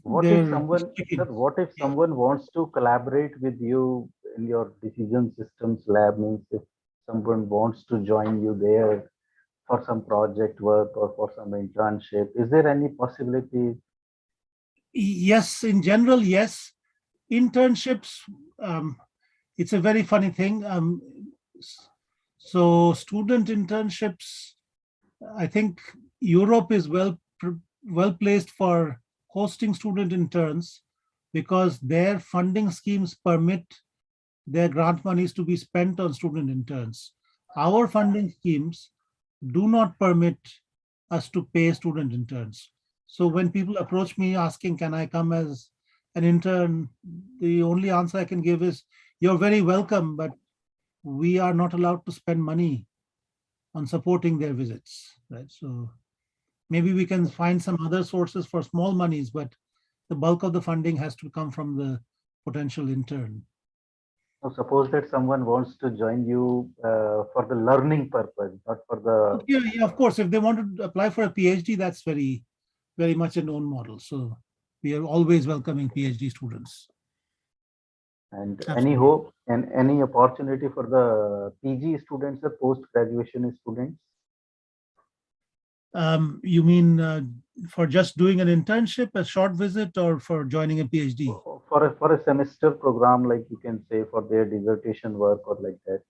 What if someone, sir, what if someone wants to collaborate with you in your decision systems lab? Means if someone wants to join you there for some project work or for some internship, is there any possibility? Yes, in general, yes. Internships, it's a very funny thing. So student internships, I think Europe is well placed for hosting student interns because their funding schemes permit their grant monies to be spent on student interns. Our funding schemes do not permit us to pay student interns. So when people approach me asking, can I come as an intern? The only answer I can give is, you're very welcome, but we are not allowed to spend money on supporting their visits, right? So maybe we can find some other sources for small monies, but the bulk of the funding has to come from the potential intern. So suppose that someone wants to join you for the learning purpose, not for the. Yeah, of course. If they want to apply for a PhD, that's very much a known model. So we are always welcoming PhD students. And Absolutely. any hope and any opportunity for the PG students or post graduation students? You mean for just doing an internship, a short visit, or for joining a PhD? For a semester program, like you can say, for their dissertation work or like that.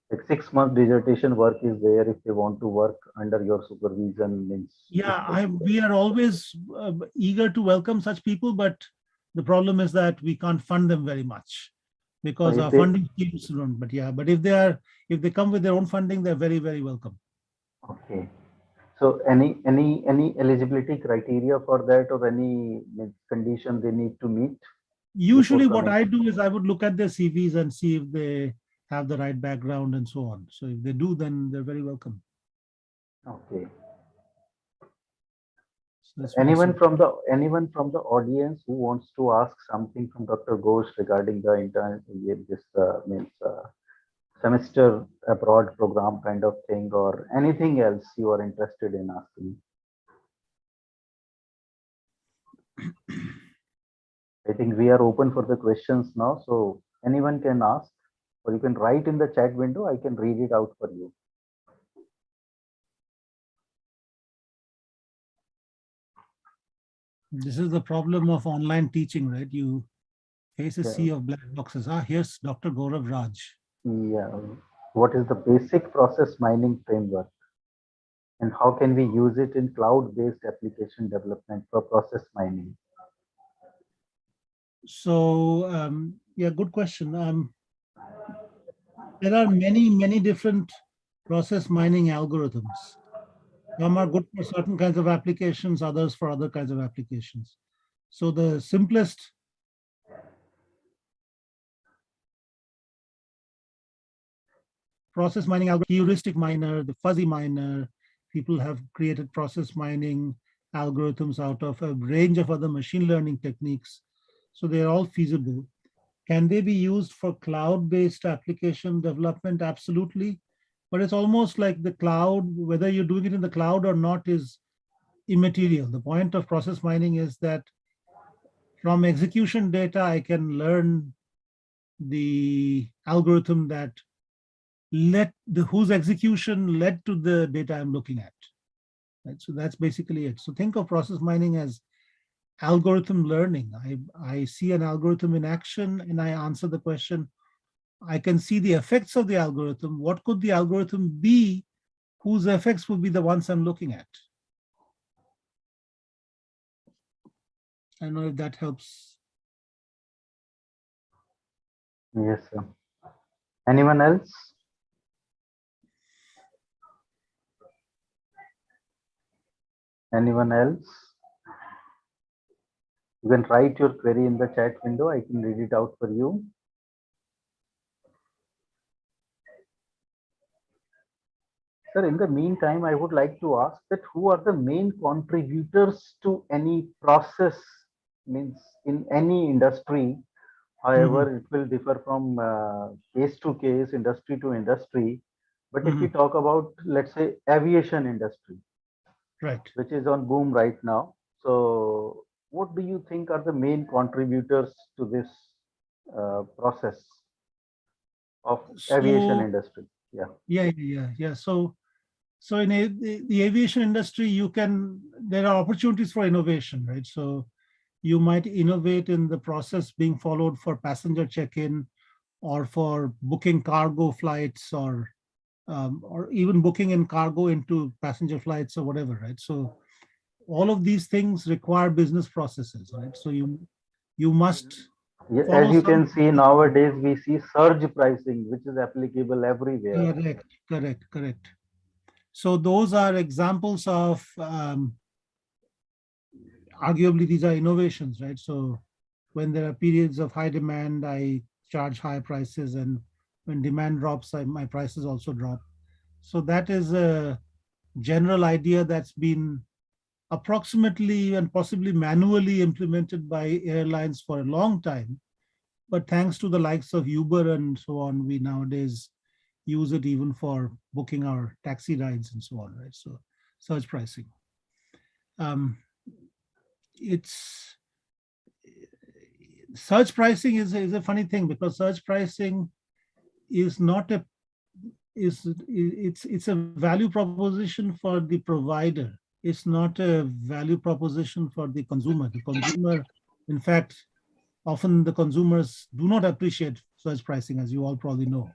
Like 6 month dissertation work is there if they want to work under your supervision. Means Yeah, we are always eager to welcome such people, but the problem is that we can't fund them very much because our funding schemes don't. But yeah, but if they come with their own funding, they're very, very welcome. Okay. So any eligibility criteria for that or any condition they need to meet? Usually what I do is I would look at their CVs and see if they have the right background and so on. So if they do, then they're very welcome. Okay. So anyone from the audience who wants to ask something from Dr. Ghosh regarding the intern, this means semester abroad program kind of thing, or anything else you are interested in asking? I think we are open for the questions now, so anyone can ask, or you can write in the chat window. I can read it out for you. This is the problem of online teaching, right? You face a sea of black boxes. Here's Dr. Gaurav Raj. Yeah. What is the basic process mining framework? And how can we use it in cloud-based application development for process mining? So, yeah, good question. There are many different process mining algorithms. Some are good for certain kinds of applications, others for other kinds of applications. So the simplest process mining algorithm, heuristic miner, the fuzzy miner, people have created process mining algorithms out of a range of other machine learning techniques. So they're all feasible. Can they be used for cloud-based application development? Absolutely. But it's almost like the cloud, whether you're doing it in the cloud or not is immaterial. The point of process mining is that from execution data, I can learn the algorithm that whose execution led to the data I'm looking at. Right? So that's basically it. So think of process mining as algorithm learning. I see an algorithm in action and I answer the question. I can see the effects of the algorithm. What could the algorithm be whose effects would be the ones I'm looking at? I don't know if that helps Yes, sir. Anyone else? Anyone else? You can write your query in the chat window. I can read it out for you. Sir, in the meantime, I would like to ask that who are the main contributors to any process, means in any industry, however, it will differ from case to case, industry to industry. But if we talk about, let's say, aviation industry, Right. which is on boom right now. So what do you think are the main contributors to this process of aviation So industry? Yeah. yeah. So in the aviation industry, there are opportunities for innovation, right? So you might innovate in the process being followed for passenger check-in or for booking cargo flights or even booking in cargo into passenger flights or whatever, right? So all of these things require business processes, right? So you must Yeah, as follow you some. can see nowadays, we see surge pricing, which is applicable everywhere. Correct. So those are examples of arguably these are innovations, right? So when there are periods of high demand, I charge high prices, and when demand drops, my prices also drop. So that is a general idea that's been approximately and possibly manually implemented by airlines for a long time. But thanks to the likes of Uber and so on, we nowadays use it even for booking our taxi rides and so on, right? So surge pricing. It's surge pricing is a funny thing, because surge pricing is not a it's a value proposition for the provider. It's not a value proposition for the consumer. The consumer, in fact, often the consumers do not appreciate surge pricing, as you all probably know.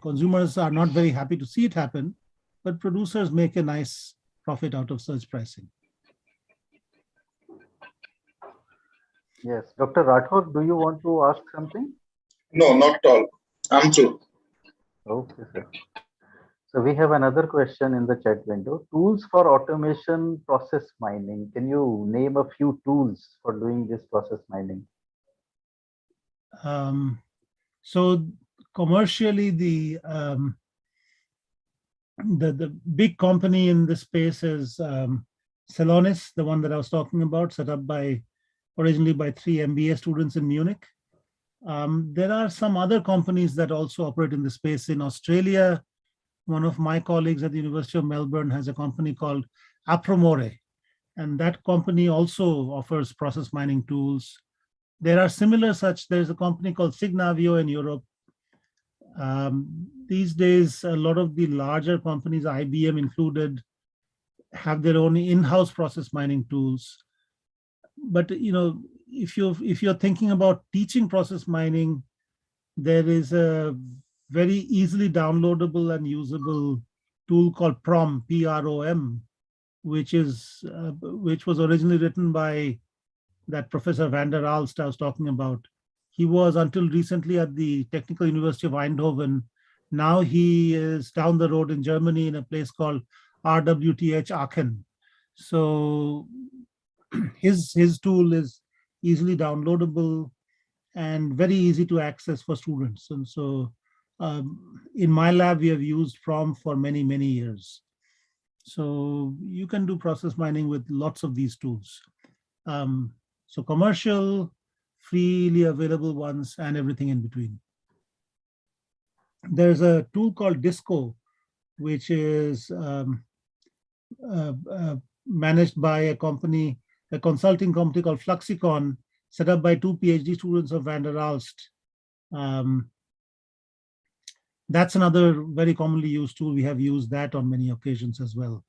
Consumers are not very happy to see it happen, but producers make a nice profit out of surge pricing. Yes, Dr. Rathod, do you want to ask something? No, not at all. I'm through. Okay, sir. So we have another question in the chat window. Tools for automation process mining. Can you name a few tools for doing this process mining? So commercially, the big company in this space is Celonis, the one that I was talking about, set up originally by 3 MBA students in Munich. There are some other companies that also operate in the space. In Australia, one of my colleagues at the University of Melbourne has a company called Apromore, and that company also offers process mining tools. There are similar there's a company called Signavio in Europe. These days, a lot of the larger companies, IBM included, have their own in-house process mining tools. But if you're thinking about teaching process mining, there is a very easily downloadable and usable tool called PROM, P-R-O-M, which was originally written by that Professor van der Aalst I was talking about. He was until recently at the Technical University of Eindhoven. Now he is down the road in Germany in a place called RWTH Aachen. So his tool is easily downloadable and very easy to access for students. And so in my lab, we have used PROM for many, many years. So you can do process mining with lots of these tools. So commercial, freely available ones, and everything in between. There's a tool called Disco, which is managed by a consulting company called Fluxicon, set up by 2 PhD students of van der Aalst. That's another very commonly used tool. We have used that on many occasions as well.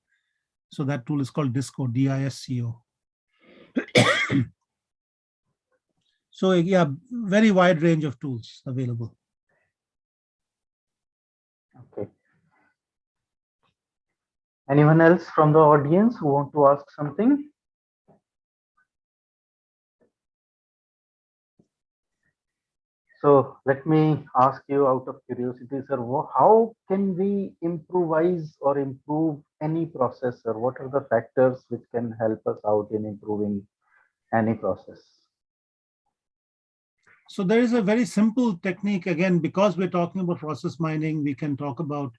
So that tool is called Disco, D-I-S-C-O. So yeah, very wide range of tools available. Okay. Anyone else from the audience who want to ask something? So let me ask you out of curiosity, sir, how can we improvise or improve any process, sir? What are the factors which can help us out in improving any process? So there is a very simple technique. Again, because we're talking about process mining, we can talk about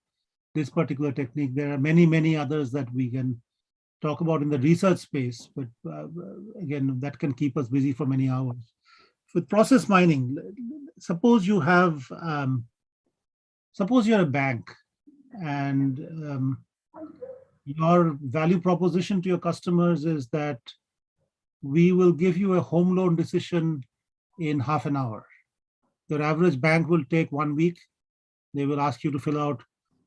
this particular technique. There are many, many others that we can talk about in the research space, but again, that can keep us busy for many hours. With process mining, suppose you have, suppose you're a bank and your value proposition to your customers is that we will give you a home loan decision in half an hour. Your average bank will take 1 week. They will ask you to fill out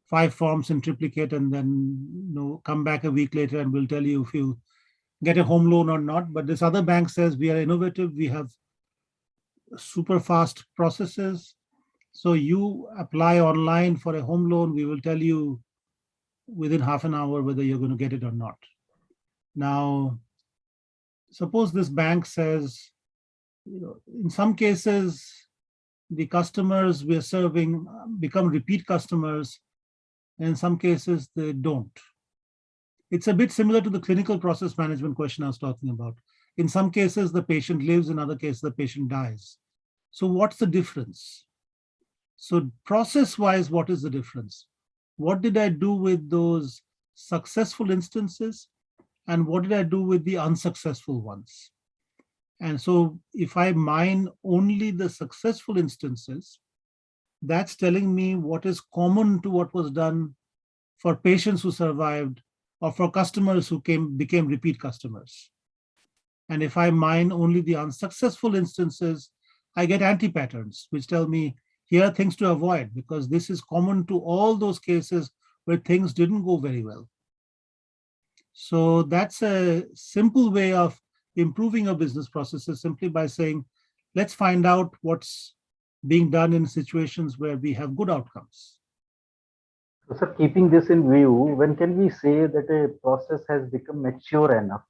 5 forms in triplicate and then come back a week later and we'll tell you if you get a home loan or not. But this other bank says we are innovative, we have super fast processes. So you apply online for a home loan, we will tell you within half an hour whether you're going to get it or not. Now, suppose this bank says, in some cases, the customers we're serving become repeat customers, and in some cases they don't. It's a bit similar to the clinical process management question I was talking about. In some cases, the patient lives, in other cases, the patient dies. So what's the difference? So process-wise, what is the difference? What did I do with those successful instances? And what did I do with the unsuccessful ones? And so if I mine only the successful instances, that's telling me what is common to what was done for patients who survived or for customers who became repeat customers. And if I mine only the unsuccessful instances, I get anti-patterns, which tell me here are things to avoid because this is common to all those cases where things didn't go very well. So that's a simple way of improving our business processes, simply by saying, let's find out what's being done in situations where we have good outcomes. So, sir, keeping this in view, when can we say that a process has become mature enough?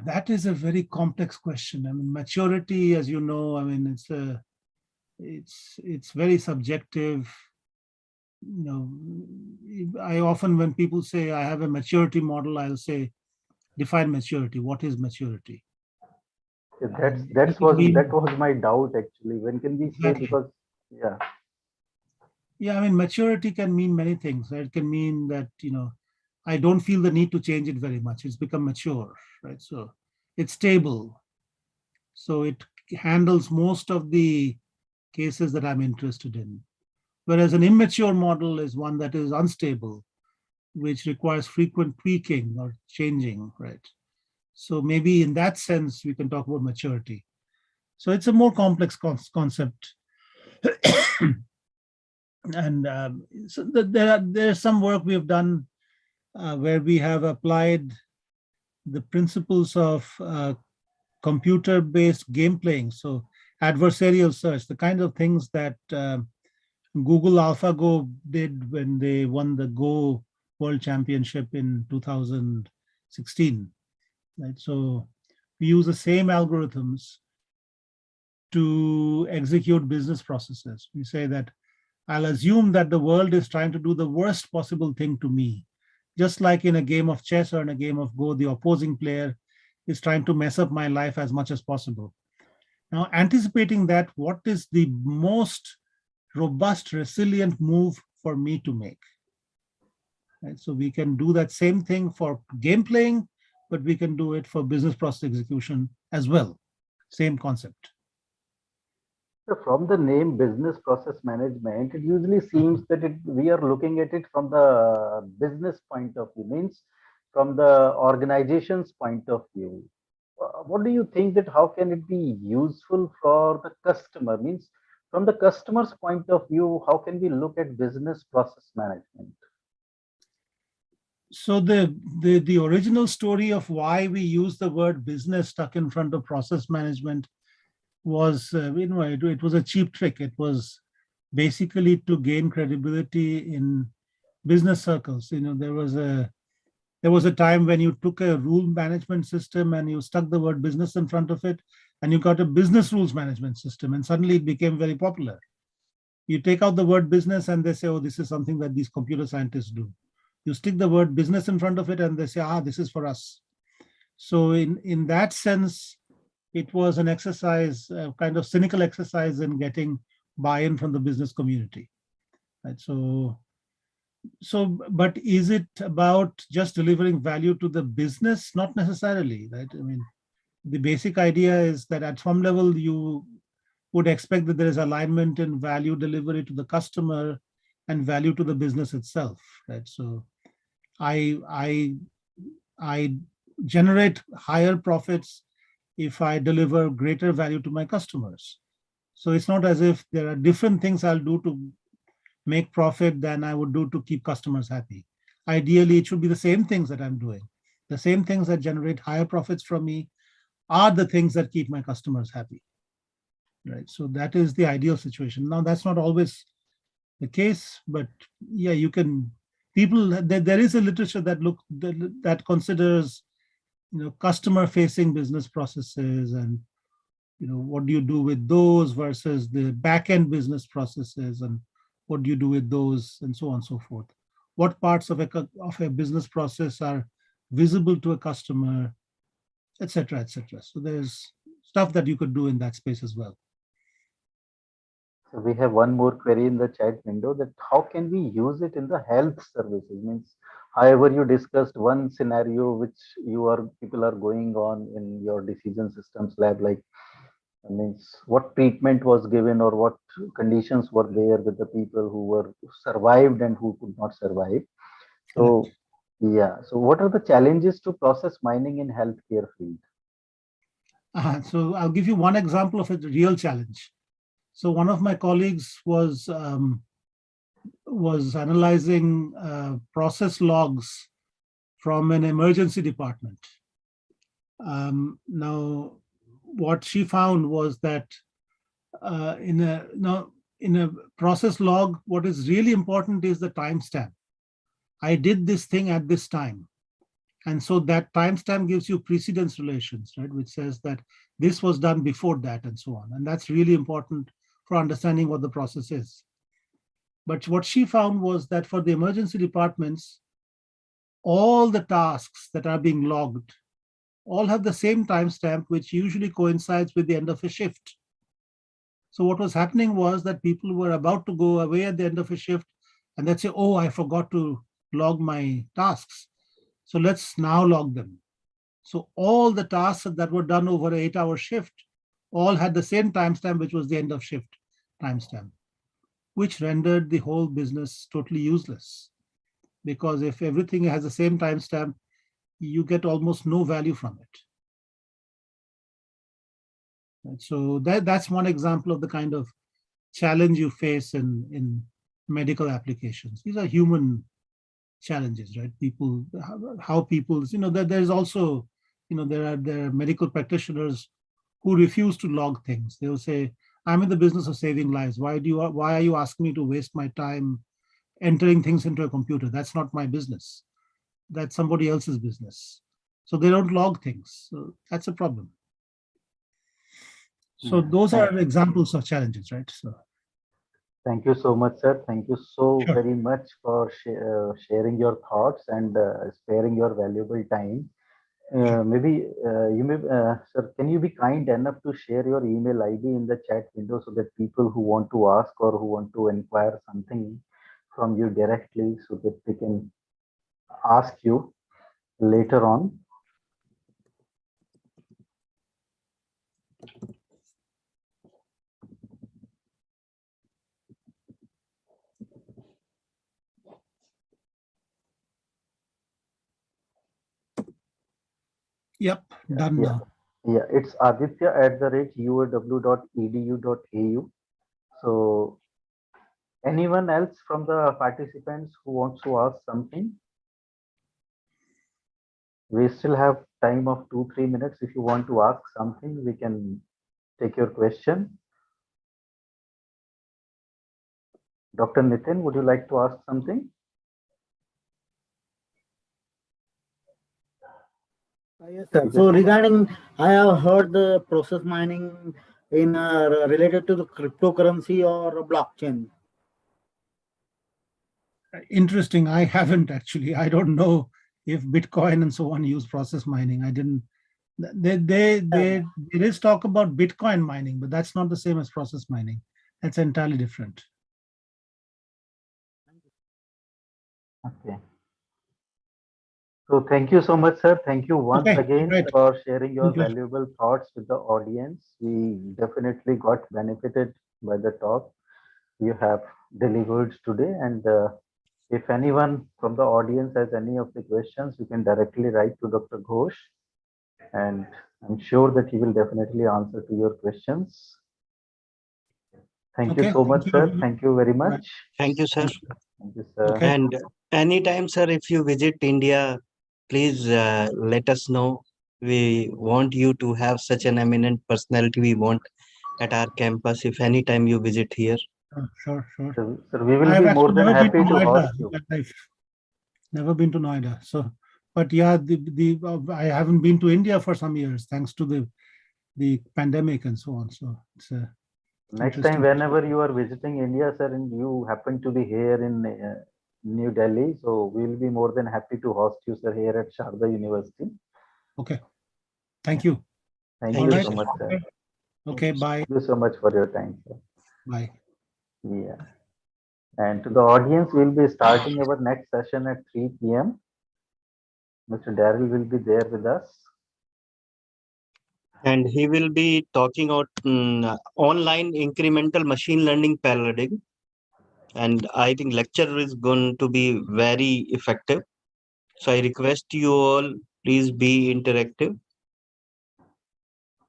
That is a very complex question. I mean, maturity, as you know, I mean, it's very subjective. I often, when people say I have a maturity model, I'll say, define maturity. What is maturity? That was my doubt actually. When can we say? Exactly. Because yeah, I mean, maturity can mean many things. It can mean that I don't feel the need to change it very much. It's become mature, right? So it's stable. So it handles most of the cases that I'm interested in. Whereas an immature model is one that is unstable, which requires frequent tweaking or changing, right? So maybe in that sense, we can talk about maturity. So it's a more complex concept. And so there's some work we have done where we have applied the principles of computer-based game playing. So adversarial search, the kind of things that Google AlphaGo did when they won the Go World Championship in 2016. Right? So we use the same algorithms to execute business processes. We say that I'll assume that the world is trying to do the worst possible thing to me. Just like in a game of chess or in a game of Go, the opposing player is trying to mess up my life as much as possible. Now, anticipating that, what is the most robust, resilient move for me to make? Right? So we can do that same thing for game playing, but we can do it for business process execution as well. Same concept. So from the name business process management, it usually seems that we are looking at it from the business point of view, means from the organization's point of view. What do you think that how can it be useful for the customer? Means from the customer's point of view, how can we look at business process management? So the original story of why we use the word business stuck in front of process management was, it was a cheap trick. It was basically to gain credibility in business circles. There was a time when you took a rule management system and you stuck the word business in front of it, and you got a business rules management system, and suddenly it became very popular. You take out the word business and they say, oh, this is something that these computer scientists do. You stick the word business in front of it and they say, this is for us. So in that sense, it was an exercise, a kind of cynical exercise in getting buy-in from the business community. Right? But is it about just delivering value to the business? Not necessarily, right? I mean, the basic idea is that at some level you would expect that there is alignment in value delivery to the customer and value to the business itself, right? So I generate higher profits if I deliver greater value to my customers. So it's not as if there are different things I'll do to make profit than I would do to keep customers happy. Ideally, it should be the same things that I'm doing. The same things that generate higher profits from me are the things that keep my customers happy. Right. So that is the ideal situation. Now, that's not always the case, but yeah, you can. There is a literature that considers, customer-facing business processes, and what do you do with those versus the back-end business processes, and what do you do with those, and so on and so forth. What parts of a business process are visible to a customer, etc., etc. So there's stuff that you could do in that space as well. So we have one more query in the chat window, that how can we use it in the health services? Means, however, you discussed one scenario which people are going on in your decision systems lab, like, means what treatment was given or what conditions were there with the people who were survived and who could not survive. So yeah, so what are the challenges to process mining in healthcare field? So I'll give you one example of a real challenge. So one of my colleagues was analyzing process logs from an emergency department. Now, what she found was that in a process log, what is really important is the timestamp. I did this thing at this time. And so that timestamp gives you precedence relations, right, which says that this was done before that and so on. And that's really important for understanding what the process is. But what she found was that for the emergency departments, all the tasks that are being logged all have the same timestamp, which usually coincides with the end of a shift. So what was happening was that people were about to go away at the end of a shift, and they'd say, oh, I forgot to log my tasks. So let's now log them. So all the tasks that were done over an 8-hour shift all had the same timestamp, which was the end of shift timestamp, which rendered the whole business totally useless. Because if everything has the same timestamp, you get almost no value from it. And so that's one example of the kind of challenge you face in medical applications. These are human challenges, right? People, how people, there's also, there are medical practitioners who refuse to log things. They will say, I'm in the business of saving lives. Why are you asking me to waste my time entering things into a computer? That's not my business. That's somebody else's business. So they don't log things. So that's a problem. So those are examples of challenges, right? So. Thank you so much, sir. Thank you so Sure. very much for sharing your thoughts and sparing your valuable time. Maybe sir, can you be kind enough to share your email ID in the chat window so that people who want to ask or who want to inquire something from you directly, so that they can ask you later on? Yep, done now. Yeah, it's aditya@uaw.edu.au. So anyone else from the participants who wants to ask something? We still have time of 2-3 minutes. If you want to ask something, we can take your question. Dr. Nitin, would you like to ask something? Yes, sir. So regarding, I have heard the process mining in related to the cryptocurrency or blockchain. Interesting. I haven't actually. I don't know if Bitcoin and so on use process mining. I didn't. There is talk about Bitcoin mining, but that's not the same as process mining. That's entirely different. Okay. So thank you so much, sir. Thank you once Okay, again great. for sharing your Thank you. valuable thoughts with the audience. We definitely got benefited by the talk you have delivered today. And if anyone from the audience has any of the questions, you can directly write to Dr. Ghosh, and I'm sure that he will definitely answer to your questions. Thank you Okay, so much, thank sir. you. Thank you very Right. much. Thank you, sir. Thank you, sir. Okay. And anytime, sir, if you visit India, please let us know. We want you to have such an eminent personality we want at our campus if anytime you visit here. Sure. Sir, we will I have be more actually than never been to happy to Noida host in you. my life. Never been to Noida. So, but yeah, I haven't been to India for some years thanks to the pandemic and so on. So it's Next interesting. time, whenever you are visiting India, sir, and you happen to be here in New Delhi, so we will be more than happy to host you, sir, here at Sharda University. Okay. Thank you. Thank All you right. so much, sir. Okay. Bye. Thank you so much for your time, sir. Bye. Yeah. And to the audience, we'll be starting our next session at 3 p.m. Mr. Daryl will be there with us. And he will be talking about online incremental machine learning paradigm. And I think lecture is going to be very effective. So I request you all, please be interactive.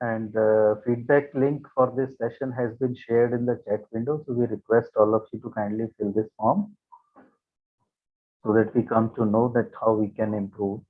And the feedback link for this session has been shared in the chat window. So we request all of you to kindly fill this form so that we come to know that how we can improve